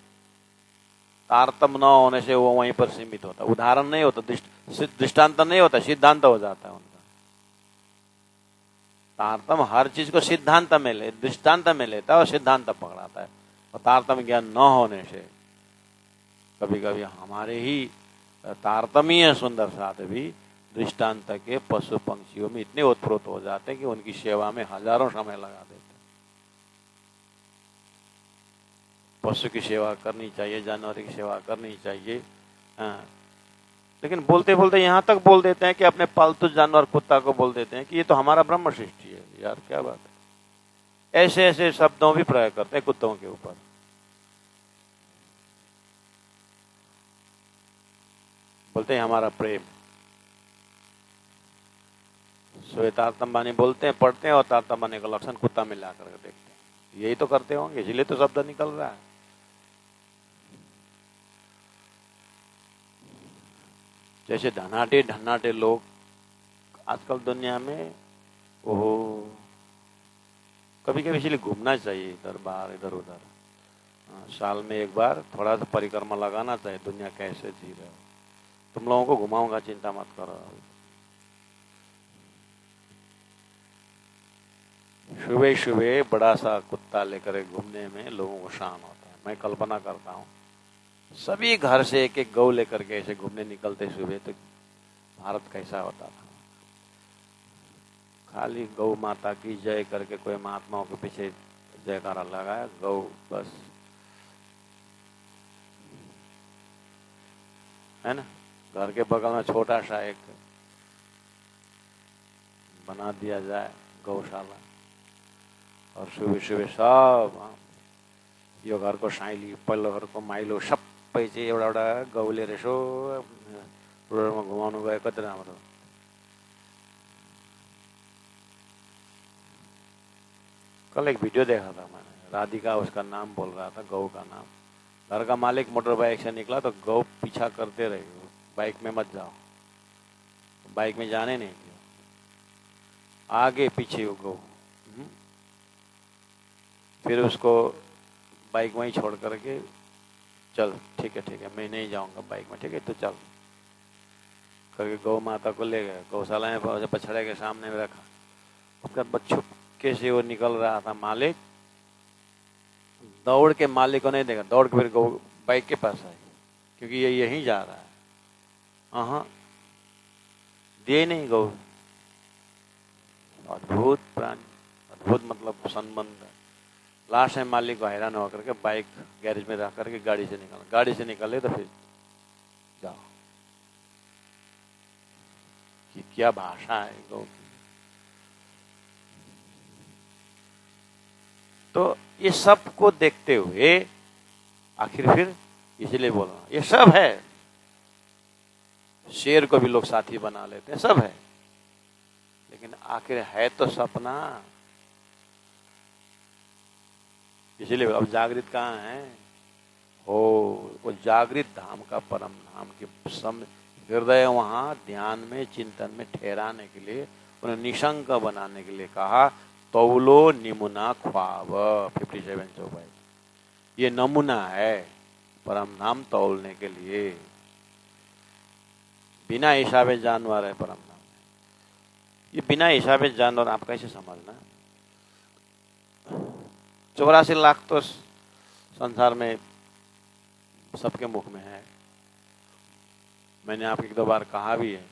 तारतम्य न होने से वो वहीं पर सीमित होता, उदाहरण नहीं होता, दृष्टांत नहीं होता, सिद्धांत हो जाता है उनका। तारतम्य हर चीज को सिद्धांत में ले, दृष्टांत में लेता है और सिद्धांत पकड़ाता है। और तारतम्य ज्ञान न होने से कभी कभी हमारे ही तारतम्य सुंदर साथ भी दृष्टांत के पशु पंक्षियों में इतने ओतप्रोत हो जाते हैं कि उनकी सेवा में हजारों समय लगा देते हैं। पशु की सेवा करनी चाहिए, जानवर की सेवा करनी चाहिए, हाँ। लेकिन बोलते बोलते यहाँ तक बोल देते हैं कि अपने पालतू जानवर कुत्ता को बोल देते हैं कि ये तो हमारा ब्रह्म सृष्टि है। यार क्या बात है, ऐसे ऐसे शब्दों भी प्रयोग करते हैं कुत्तों के ऊपर। बोलते हैं हमारा प्रेम। तारतम्य बोलते हैं, पढ़ते हैं और तारतम्य का लक्षण कुत्ता में ला करके देखते हैं। यही तो करते होंगे, इसलिए तो शब्द निकल रहा है। जैसे धनाटे ढन्नाटे लोग आजकल दुनिया में, ओहो, कभी कभी इसलिए घूमना चाहिए इधर बाहर इधर उधर। साल में एक बार थोड़ा सा परिक्रमा लगाना चाहिए, दुनिया कैसे जी रहे हो। तुम लोगों को घुमाऊंगा, चिंता मत करो। सुबह सुबह बड़ा सा कुत्ता लेकर घूमने में लोगों को शान होता है। मैं कल्पना करता हूँ सभी घर से एक एक गौ लेकर के ऐसे घूमने निकलते सुबह, तो भारत कैसा होता था। खाली गौ माता की जय करके कोई महात्माओं के पीछे जयकारा लगाया, गौ बस, है ना। घर के बगल में छोटा सा एक बना दिया जाए गौशाला, और सुबह सुबह सब यो घर को साइली पल्लो घर को माइलो सबै चाहिँ एउटा एउटा गौले यसो रोडमा घुमाउनु गयो, कति राम्रो। कल एक वीडियो देखा था मैंने, राधिका उसका नाम बोल रहा था, गौ का नाम। घर का मालिक मोटर बाइक से निकला तो गौ पीछा करते रहे, बाइक में मत जाओ, बाइक में जाने नहीं दिया, आगे पीछे वो गौ। फिर उसको बाइक वहीं छोड़ करके, चल ठीक है मैं नहीं जाऊंगा बाइक में, ठीक है तो चल करके गौ माता को ले गए, गौशाला में बछड़े के सामने में रखा। उसका बच्चों कैसे वो निकल रहा था, मालिक दौड़ के मालिक को नहीं देखा, दौड़ के फिर गौ बाइक के पास आई, क्योंकि ये यहीं जा रहा है। हाँ दिए नहीं गौ। अद्भुत प्राणी, अद्भुत मतलब संबंध। लास्ट में मालिक को हैरान होकर के बाइक गैरेज में रख करके गाड़ी से निकले तो फिर जाओ। कि क्या भाषा है गौ की। तो ये सब को देखते हुए आखिर फिर इसलिए बोल रहा हूं, ये सब है। शेर को भी लोग साथी बना लेते हैं, सब है, लेकिन आखिर है तो सपना। इसलिए अब जागृत कहाँ है? हो वो जागृत धाम का परम धाम के हृदय, वहां ध्यान में चिंतन में ठहराने के लिए, उन्हें निशंक बनाने के लिए कहा, तौलो निमुना ख्वाब 57 चौपाई। ये नमूना है परम धाम तौलने के लिए। बिना हिसाबे जानवर है परम धाम। ये बिना हिसाबे जानवर आप कैसे समझना? 84 लाख तो संसार में सबके मुख में है। मैंने आपको एक दो बार कहा भी है,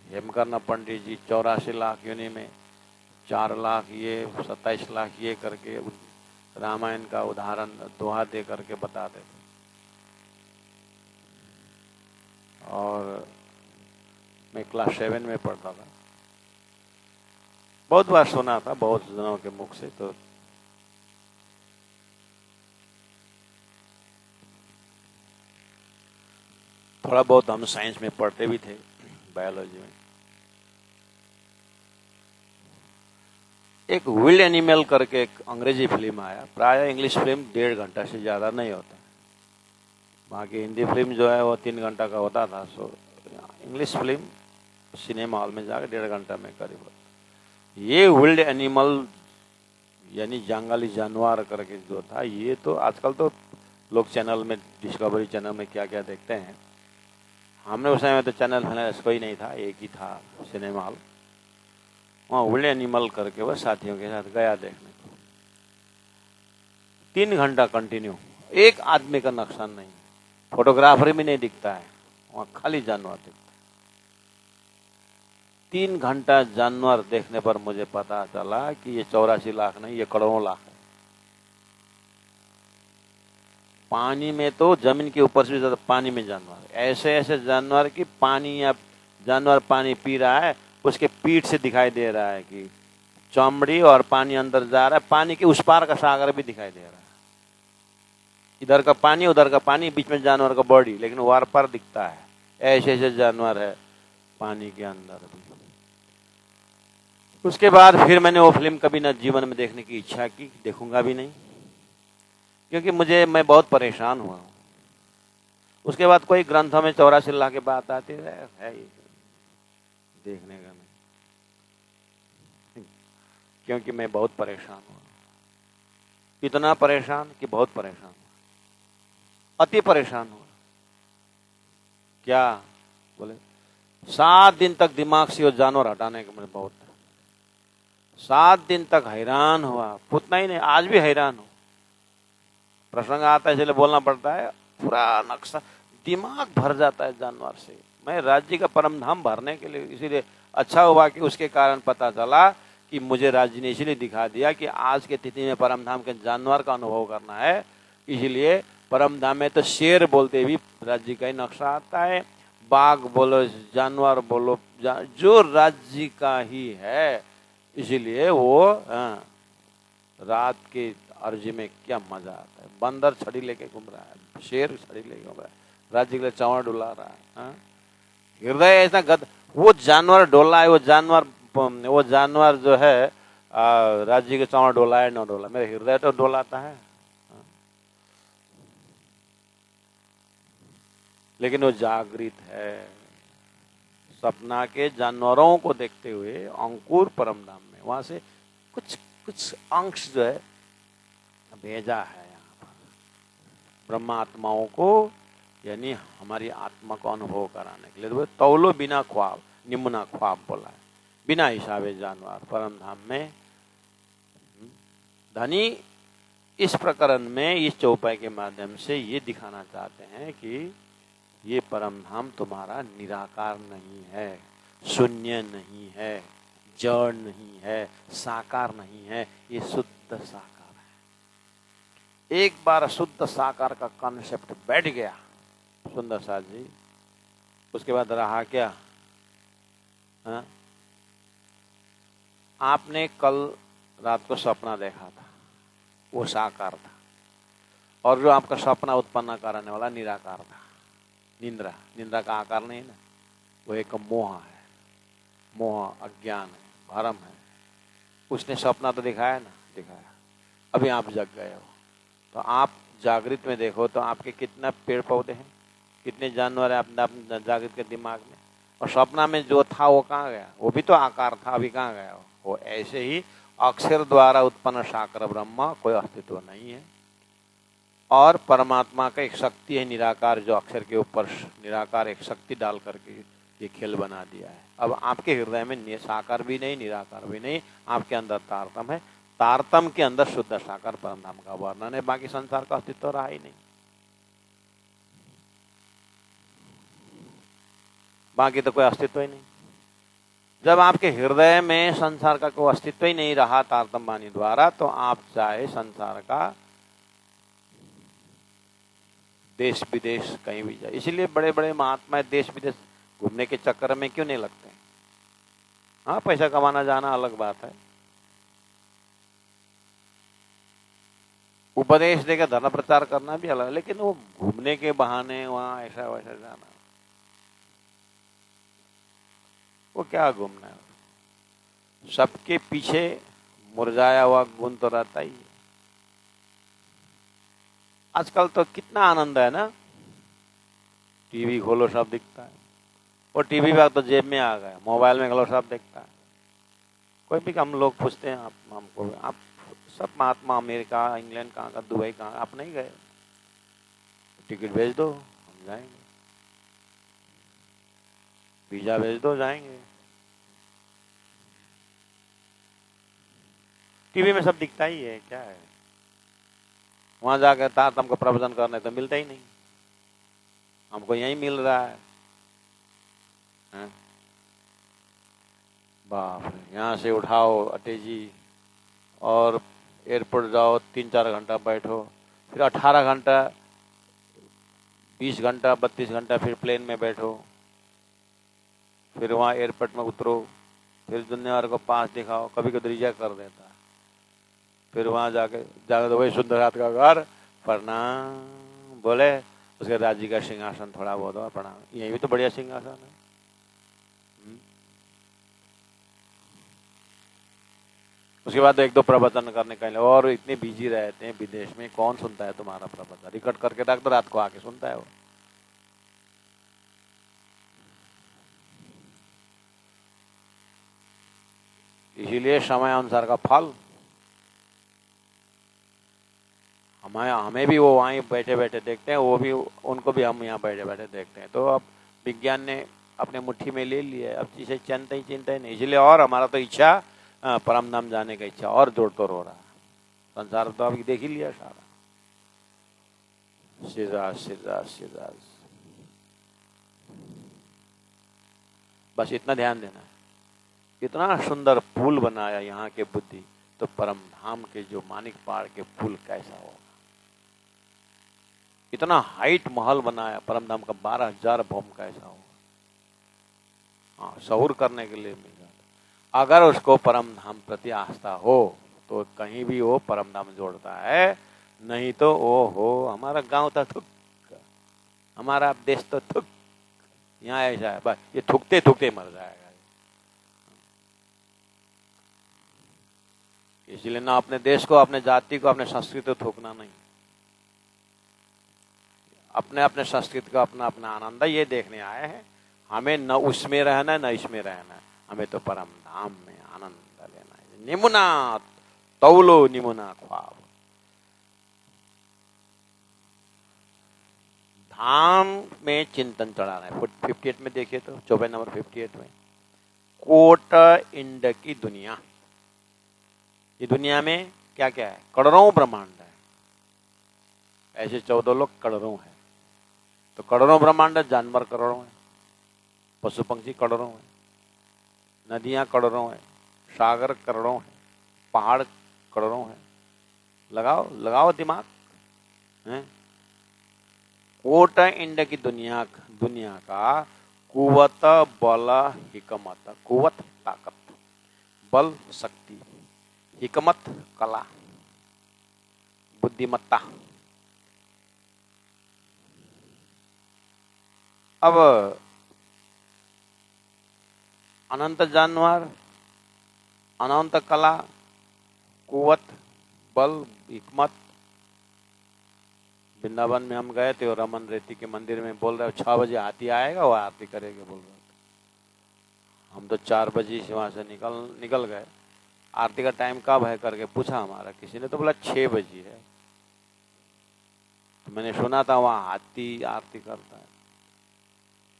हेमकर्ण पंडित जी 84 लाख योनि में 4 लाख ये 27 लाख ये करके रामायण का उदाहरण दोहा दे करके बताते थे। और मैं क्लास 7 में पढ़ता था, बहुत बार सुना था बहुत जनों के मुख से। तो थोड़ा बहुत हम साइंस में पढ़ते भी थे, बायोलॉजी में। एक विल्ड एनिमल करके एक अंग्रेजी फिल्म आया, प्राय इंग्लिश फिल्म 1.5 घंटा से ज्यादा नहीं होता। बाकी हिंदी फिल्म जो है वो 3 घंटा का होता था। So English film cinema hall में जाकर 1.5 घंटा में करीब। ये विल्ड एनिमल यानी जंगली जानवर करके जो था, ये तो आजकल तो लोग चैनल में, डिस्कवरी चैनल में क्या क्या देखते हैं। हमने उस समय तो चैनल कोई नहीं था, एक ही था सिनेमा हॉल। वहाँ उड़े एनिमल करके वह साथियों के साथ गया देखने को। 3 घंटा कंटिन्यू, एक आदमी का नुकसान नहीं, फोटोग्राफर भी नहीं दिखता है, वहाँ खाली जानवर दिखता है। 3 घंटा जानवर देखने पर मुझे पता चला कि ये 84 लाख नहीं, ये करोड़ों लाख है। पानी में तो जमीन के ऊपर से भी ज्यादा पानी में जानवर, ऐसे ऐसे जानवर की पानी, या जानवर पानी पी रहा है, उसके पीठ से दिखाई दे रहा है कि चमड़ी और पानी अंदर जा रहा है, पानी के उस पार का सागर भी दिखाई दे रहा है। इधर का पानी उधर का पानी, बीच में जानवर का बॉडी, लेकिन वार पार दिखता है। ऐसे ऐसे जानवर है पानी के अंदर भी। उसके बाद फिर मैंने वो फिल्म कभी न जीवन में देखने की इच्छा की, देखूंगा भी नहीं, क्योंकि मैं बहुत परेशान हुआ हूं। उसके बाद कोई ग्रंथों में 84 लाख की बात आती है ये देखने का नहीं, क्योंकि मैं बहुत परेशान हुआ, इतना परेशान कि बहुत परेशान हुआ, अति परेशान हुआ। क्या बोले, 7 दिन तक दिमाग से वो जानवर हटाने का मुझे बहुत, 7 दिन तक हैरान हुआ, उतना ही नहीं, आज भी हैरान हूं। प्रसंग आता है इसलिए बोलना पड़ता है, पूरा नक्शा दिमाग भर जाता है जानवर से। मैं राज्य का परम धाम भरने के लिए, इसीलिए अच्छा हुआ कि उसके कारण पता चला कि मुझे राज्य ने इसलिए दिखा दिया कि आज के तिथि में परम धाम के जानवर का अनुभव करना है। इसलिए परम धाम में तो शेर बोलते भी राज्य का ही नक्शा आता है, बाघ बोलो, जानवर बोलो, जो राज्य का ही है। इसीलिए वो रात के अर्जी में क्या मजा आता है। बंदर छड़ी लेके घूम रहा है, शेर छड़ी लेके घूम रहा है, राज्य के लिए चावल डुला रहा है। हृदय ऐसा वो जानवर डोला है, वो जानवर जो है राज्य के चावल डोला है न डोला, मेरे हृदय तो डोलाता है। लेकिन वो जागृत है, सपना के जानवरों को देखते हुए अंकुर परमधाम में, वहां से कुछ कुछ अंश जो है भेजा है यहाँ पर ब्रह्मात्माओं को, यानी हमारी आत्मा को अनुभव कराने के लिए। तो तौलो बिना ख्वाब, निम्ना ख्वाब बोला है, बिना हिसाबे जानवर परम धाम में। धनी इस प्रकरण में, इस चौपाई के माध्यम से ये दिखाना चाहते हैं कि ये परम धाम तुम्हारा निराकार नहीं है, शून्य नहीं है, जड़ नहीं है, साकार नहीं है, ये शुद्ध साकार। एक बार शुद्ध साकार का कॉन्सेप्ट बैठ गया सुंदर साथ जी, उसके बाद रहा क्या? हा? आपने कल रात को सपना देखा था, वो साकार था, और जो आपका सपना उत्पन्न करने वाला निराकार था। निंद्रा, निंद्रा का आकार नहीं ना, वो एक मोह है, मोह अज्ञान है, भरम है। उसने सपना तो दिखाया ना, दिखाया। अभी आप जग गए हो, तो आप जागृत में देखो तो आपके कितना पेड़ पौधे हैं, कितने जानवर है अपने जागृत के दिमाग में, और सपना में जो था वो कहाँ गया? वो भी तो आकार था, अभी कहाँ गया वो? ऐसे ही अक्षर द्वारा उत्पन्न साकार ब्रह्म कोई अस्तित्व नहीं है, और परमात्मा का एक शक्ति है निराकार, जो अक्षर के ऊपर निराकार एक शक्ति डाल करके ये खेल बना दिया है। अब आपके हृदय में साकार भी नहीं, निराकार भी नहीं, आपके अंदर तारतम है। तारतम के अंदर शुद्ध साकार परमधाम का वर्णन है, बाकी संसार का अस्तित्व रहा ही नहीं। बाकी तो कोई अस्तित्व ही नहीं। जब आपके हृदय में संसार का कोई अस्तित्व ही नहीं रहा तारतम वाणी द्वारा, तो आप चाहे संसार का देश विदेश कहीं भी जाए। इसलिए बड़े बड़े महात्मा देश विदेश घूमने के चक्कर में क्यों नहीं लगते? हाँ, पैसा कमाना जाना अलग बात है, उपदेश देकर धर्म प्रचार करना भी अलग, लेकिन वो घूमने के बहाने वहां ऐसा वैसा जाना, वो क्या घूमना है? सबके पीछे मुरझाया हुआ गुण तो रहता ही है। आजकल तो कितना आनंद है ना, टीवी खोलो सब दिखता है, और टीवी पे तो जेब में आ गया, मोबाइल में खोलो सब दिखता है। कोई भी हम लोग पूछते हैं आप हमको, आप सब महात्मा अमेरिका इंग्लैंड कहाँ का, दुबई कहाँ, आप नहीं गए? टिकट भेज दो, हम जाएंगे, वीजा भेज दो, जाएंगे। टीवी में सब दिखता ही है, क्या है। वहां जाकर तारतम का प्रवचन करने तो मिलता ही नहीं, हमको यही मिल रहा है। बाप रे, यहाँ से उठाओ अटेजी और एयरपोर्ट जाओ, 3-4 घंटा बैठो, फिर 18 घंटा, 20 घंटा, 32 घंटा फिर प्लेन में बैठो, फिर वहाँ एयरपोर्ट में उतरो, फिर दुनिया भर को पास दिखाओ, कभी कभी रिजेक्ट कर देता है। फिर वहाँ जाके तो वही सुंदर का घर, प्रणाम बोले, उसके राज्य का सिंहासन थोड़ा बहुत हो, प्रणाम, यही भी तो बढ़िया सिंहासन है। उसके बाद 1-2 प्रवचन करने का, और इतने बिजी रहते हैं विदेश में, कौन सुनता है तुम्हारा प्रवचन, रिकॉर्ड करके रख दो, रात को आके सुनता है वो। इसीलिए समय अनुसार का फल, हमें भी वो वहीं बैठे बैठे देखते हैं, वो भी उनको भी हम यहाँ बैठे बैठे देखते हैं। तो अब विज्ञान ने अपने मुट्ठी में ले लिया है, अब इसे चिंता ही नहीं, इसलिए और हमारा तो इच्छा, परम धाम जाने का इच्छा और जोर तोड़ हो रहा है। संसार तो अभी देख ही लिया सारा, सीधा। बस इतना ध्यान देना है, इतना सुंदर पुल बनाया यहाँ के बुद्धि, तो परम धाम के जो मानिक पहाड़ के पुल कैसा होगा। इतना हाइट महल बनाया परम धाम का, 12,000 भौम कैसा होगा। हाँ, सहूर करने के लिए मिल जाता। अगर उसको परम धाम प्रति आस्था हो तो कहीं भी वो परम धाम जोड़ता है, नहीं तो ओ हो हमारा गांव था थुक, हमारा देश तो थुक, यहाँ ऐसा है, बस ये थुकते थुकते मर जाएगा। इसलिए ना अपने देश को, अपने जाति को, अपने संस्कृति को थूकना नहीं, अपने अपने संस्कृति का अपना अपना आनंद ये देखने आए हैं। हमें न उसमें रहना है न इसमें रहना है, हमें तो परम धाम में आनंद लेना है। निमुना तौलो निमुना ख्वाब, धाम में चिंतन चढ़ाना है। 58 में देखिए तो, 24 नंबर 58 में, कोट इंड की दुनिया, ये दुनिया में क्या क्या है, करोड़ों ब्रह्मांड है, ऐसे 14 लोग करोड़ों है। तो करोड़ों ब्रह्मांड, जानवर करोड़ों है, पशु पंक्षी करोड़ों है, नदियां करोड़ों है, सागर करोड़ों है, पहाड़ करोड़ों है। लगाओ लगाओ दिमाग है। कोट इंड की दुनिया का कुवत बल हिकमत, कुवत ताकत, बल शक्ति, हिकमत कला, बुद्धिमत्ता। अब अनंत जानवर, अनंत कला, कुवत, बल, हिकमत। वृंदावन में हम गए थे और रमन रेती के मंदिर में बोल रहे 6 बजे हाथी आएगा, वो आरती करेगा बोल रहे थे। हम तो 4 बजे से वहां से निकल गए। आरती का टाइम कब है करके पूछा हमारा किसी ने, तो बोला 6 बजे है। तो मैंने सुना था वहां हाथी आरती करता है,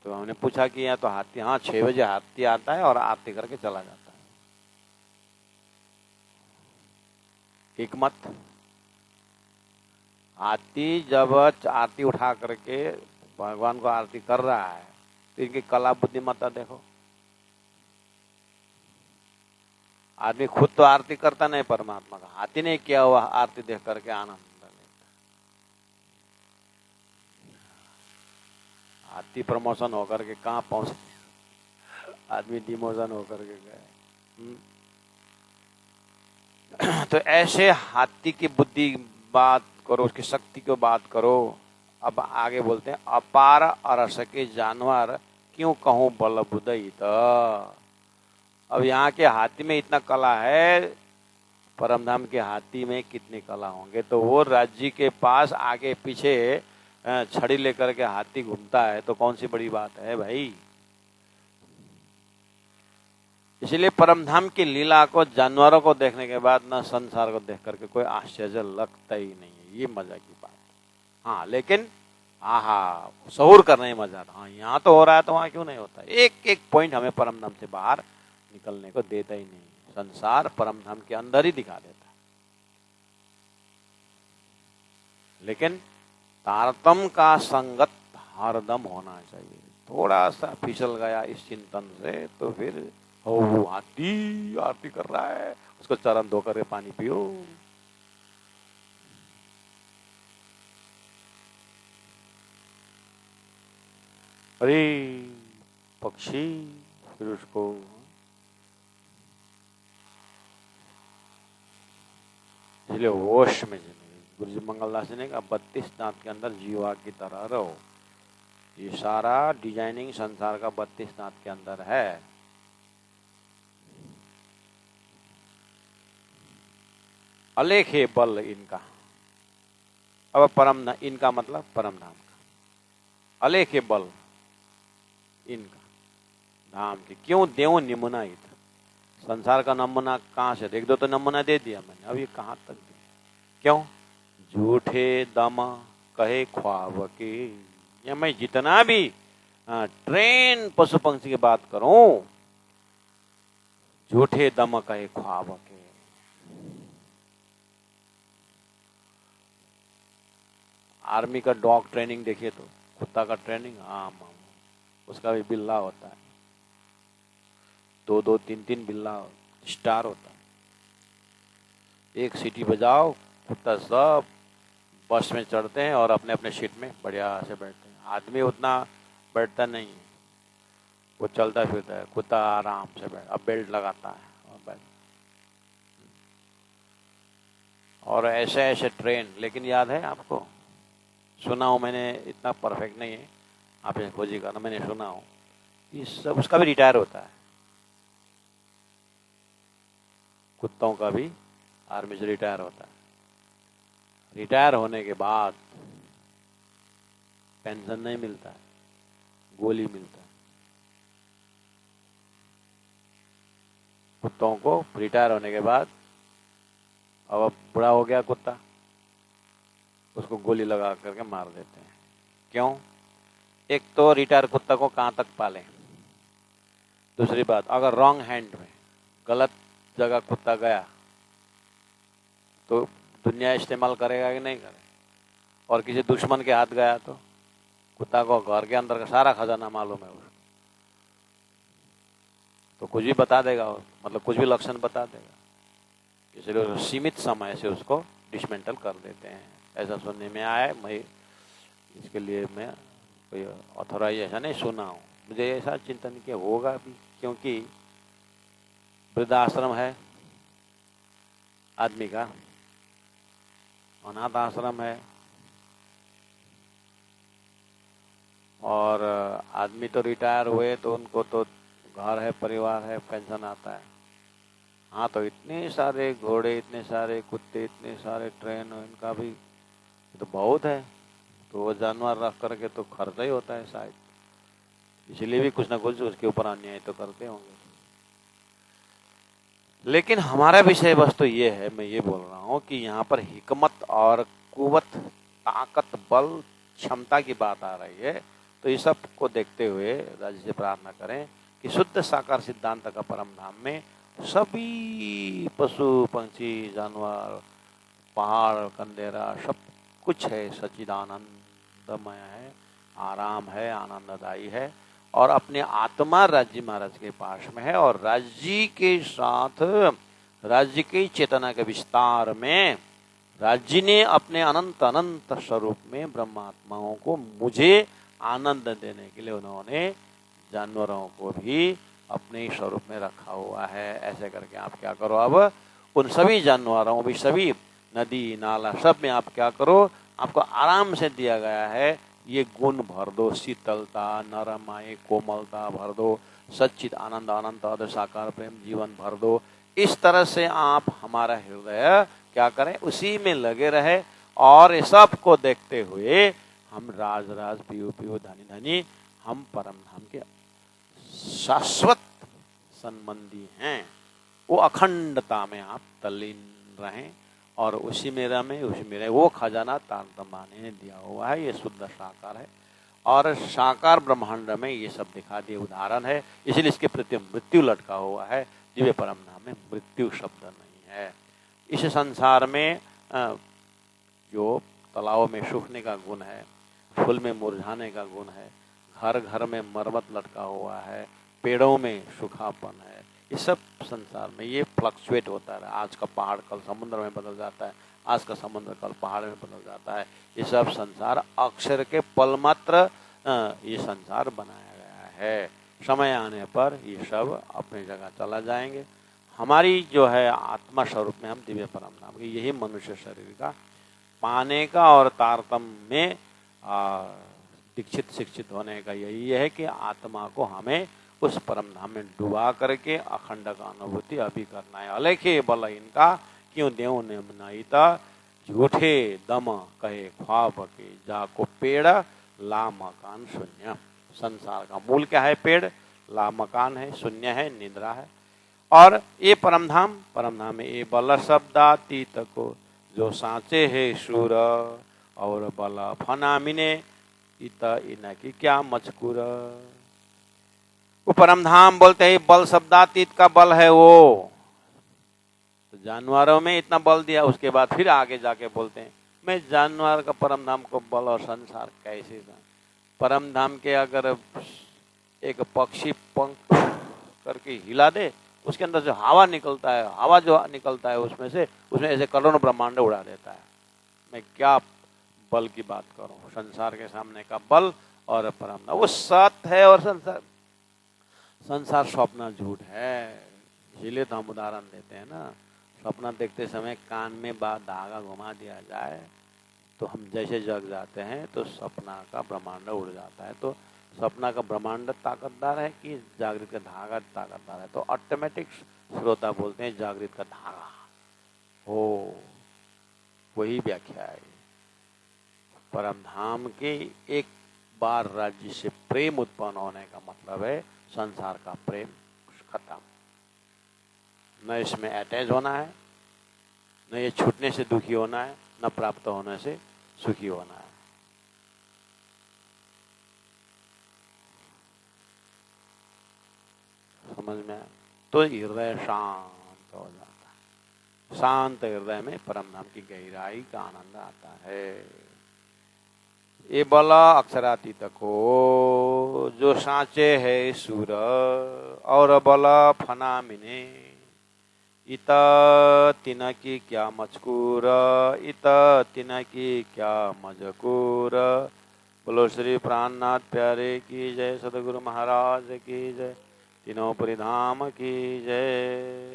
तो हमने पूछा कि यहाँ तो हाथी, हाँ 6 बजे हाथी आता है और आरती करके चला जाता है। हिकमत, हाथी जब आरती उठा करके भगवान को आरती कर रहा है तो इनकी कला बुद्धिमत्ता देखो। आदमी खुद तो आरती करता नहीं परमात्मा का, हाथी ने किया हुआ आरती देख करके आनंद लेता। हाथी प्रमोशन होकर के कहाँ पहुंचे, आदमी डिमोशन होकर के गए। तो ऐसे हाथी की बुद्धि बात करो, उसकी शक्ति की बात करो। अब आगे बोलते हैं, अपार अरस के जानवर क्यों कहूं बल बुदयित। अब यहाँ के हाथी में इतना कला है, परमधाम के हाथी में कितनी कला होंगे। तो वो राज्य के पास आगे पीछे छड़ी लेकर के हाथी घूमता है तो कौन सी बड़ी बात है भाई। इसलिए परमधाम की लीला को, जानवरों को देखने के बाद ना संसार को देख करके कोई आश्चर्य लगता ही नहीं है। ये मजा की बात। हाँ लेकिन आहा सहूर करने में मजा आता। हाँ यहाँ तो हो रहा है तो वहां क्यों नहीं होता। एक एक पॉइंट हमें परमधाम से बाहर निकलने को देता ही नहीं। संसार परमधाम के अंदर ही दिखा देता है। लेकिन तारतम का संगत हरदम होना चाहिए। थोड़ा सा फिसल गया इस चिंतन से तो फिर वो आरती आरती कर रहा है, उसको चरण धो कर पानी पियो। अरे पक्षी फिर उसको इसलिए होश में जिंदगी। गुरु जी मंगलदास जी ने कहा 32 दांत के अंदर जीवा की तरह रहो। ये सारा डिजाइनिंग संसार का 32 दांत के अंदर है। अलेख है बल इनका। अब परम इनका मतलब परम धाम का। अलेख है बल इनका धाम के। क्यों देव निमुनाइत। संसार का नमूना कहां से, एक दो तो नमूना दे दिया मैंने, अब ये कहां तक दिया। क्यों? झूठे दम कहे ख्वाब के। या मैं जितना भी ट्रेन पशु पंक्षी की बात करूं, झूठे दम कहे ख्वाब के। आर्मी का डॉग ट्रेनिंग देखिए तो, कुत्ता का ट्रेनिंग उसका भी बिल्ला होता है, 2-2, 3-3 बिल्ला स्टार होता है। एक सीटी बजाओ, कुत्ता सब बस में चढ़ते हैं और अपने अपने सीट में बढ़िया से बैठते हैं। आदमी उतना बैठता नहीं है, वो चलता फिरता है। कुत्ता आराम से बैठ, अब बेल्ट लगाता है और बैठ। और ऐसे ऐसे ट्रेन, लेकिन याद है आपको, सुना हूं मैंने, इतना परफेक्ट नहीं है, आप इसे खोजिएगा ना, मैंने सुना हूं कि सब उसका भी रिटायर होता है। कुत्तों का भी आर्मी से रिटायर होता है। रिटायर होने के बाद पेंशन नहीं मिलता है, गोली मिलता है। कुत्तों को रिटायर होने के बाद, अब बुढ़ा हो गया कुत्ता, उसको गोली लगा करके मार देते हैं। क्यों? एक तो रिटायर कुत्ता को कहां तक पालें, दूसरी बात अगर रॉन्ग हैंड में, गलत जगह कुत्ता गया तो दुनिया इस्तेमाल करेगा कि नहीं करेगा। और किसी दुश्मन के हाथ गया तो कुत्ता को घर के अंदर का सारा खजाना मालूम है उसको, तो कुछ भी बता देगा, मतलब कुछ भी लक्षण बता देगा। इसलिए सीमित समय से उसको डिसमेंटल कर देते हैं, ऐसा सुनने में आया है। मैं इसके लिए मैं कोई ऑथोराइजेशन नहीं सुना हूँ, मुझे ऐसा चिंतन किया होगा भी, क्योंकि वृद्धाश्रम है आदमी का, अनाथ आश्रम है, और आदमी तो रिटायर हुए तो उनको तो घर है, परिवार है, पेंशन आता है। हाँ, तो इतने सारे घोड़े, इतने सारे कुत्ते, इतने सारे ट्रेन, इनका भी तो बहुत है, तो वो जानवर रख करके तो खर्चा ही होता है शायद, इसलिए भी कुछ ना कुछ उसके ऊपर अन्याय तो करते होंगे। लेकिन हमारा विषय वस्तु ये है, मैं ये बोल रहा हूँ कि यहाँ पर हिकमत और कुवत, ताकत, बल, क्षमता की बात आ रही है। तो इस सब को देखते हुए राज्य से प्रार्थना करें कि शुद्ध साकार सिद्धांत का परम धाम में सभी पशु पंछी जानवर पहाड़ कंदेरा सब कुछ है, सच्चिदानंदमय है, आराम है, आनंददायी है, और अपने आत्मा राज्य महाराज के पास में है। और राज्य के साथ राज्य की चेतना के विस्तार में राज्य ने अपने अनंत अनंत स्वरूप में ब्रह्मात्माओं को मुझे आनंद देने के लिए उन्होंने जानवरों को भी अपने स्वरूप में रखा हुआ है। ऐसे करके आप क्या करो, अब उन सभी जानवरों भी, सभी नदी नाला सब में आप क्या करो, आपको आराम से दिया गया है, ये गुण भर दो, शीतलता, नरमाई, कोमलता भर दो, सच्चित आनंद, अनंत अदृश्य साकार प्रेम जीवन भर दो। इस तरह से आप हमारा हृदय क्या करें, उसी में लगे रहे, और ये सब को देखते हुए हम राज राज पियो पियो धनी धनी, हम परम धाम के शाश्वत संबंधी हैं। वो अखंडता में आप तल्लीन रहें और उसी में रमें, उसी में रहे। वो खजाना तारतम्य ने दिया हुआ है, ये शुद्ध साकार है, और साकार ब्रह्मांड में ये सब दिखा दिए उदाहरण है, इसलिए इसके प्रति मृत्यु लटका हुआ है। दिव्य परम धाम में मृत्यु शब्द नहीं है। इस संसार में जो तालाब में सूखने का गुण है, फूल में मुरझाने का गुण है, घर घर में मरमत लटका हुआ है, पेड़ों में सूखापन है। ये सब संसार में ये फ्लक्चुएट होता है। आज का पहाड़ कल समुद्र में बदल जाता है, आज का समुद्र कल पहाड़ में बदल जाता है। ये सब संसार अक्षर के पलमात्र ये संसार बनाया गया है। समय आने पर ये सब अपनी जगह चला जाएंगे। हमारी जो है आत्मा स्वरूप में हम दिव्य परम धाम की, यही मनुष्य शरीर का पाने का और तारतम्य में दीक्षित शिक्षित होने का यही है कि आत्मा को हमें उस परम धाम में डुबा करके अखंड का अनुभूति अभी करना है। अलेखे बल इनका क्यों देव ने बनाईता, झूठे दम कहे ख्वाब के, जाको पेड़ ला मकान शून्य। संसार का मूल क्या है? पेड़, ला मकान है, शून्य है, निद्रा है। और ये परम धाम में ये बल शब्दातीत को जो सांचे है शूर और बल फना मिने इत इनकी क्या मचकुर। वो परम धाम बोलते हैं बल शब्दातीत का बल है वो। तो जानवरों में इतना बल दिया, उसके बाद फिर आगे जाके बोलते हैं मैं जानवर का परम धाम को बल और संसार कैसे था। परम धाम के अगर एक पक्षी पंख करके हिला दे, उसके अंदर जो हवा निकलता है, हवा जो निकलता है उसमें ऐसे करोड़ों ब्रह्मांड उड़ा देता है। मैं क्या बल की बात करूं, संसार के सामने का बल और परम धाम। वो सत्य है और संसार स्वप्न झूठ है। इसीलिए तो हम उदाहरण देते हैं ना, सपना देखते समय कान में धागा घुमा दिया जाए तो हम जैसे जग जाते हैं तो सपना का ब्रह्मांड उड़ जाता है। तो सपना का ब्रह्मांड ताकतदार है कि जागृत का धागा ताकतदार है? तो ऑटोमेटिक श्रोता बोलते हैं जागृत का धागा हो, वही व्याख्या है। परम धाम के एक बार राज्य से प्रेम उत्पन्न होने का मतलब है संसार का प्रेम खत्म। न इसमें अटैच होना है, न ये छूटने से दुखी होना है, न प्राप्त होने से सुखी होना है। समझ में आया? तो हृदय शांत हो जाता है। शांत हृदय में परम धाम की गहराई का आनंद आता है। ये बला अक्षरातीत को जो सांचे है सूर और बला फना मिने इत तिनकी क्या मचकूर, इत तिनकी क्या मजकूर। बोलो श्री प्राणनाथ प्यारे की जय, सदगुरु महाराज की जय, तीनों परिधाम की जय।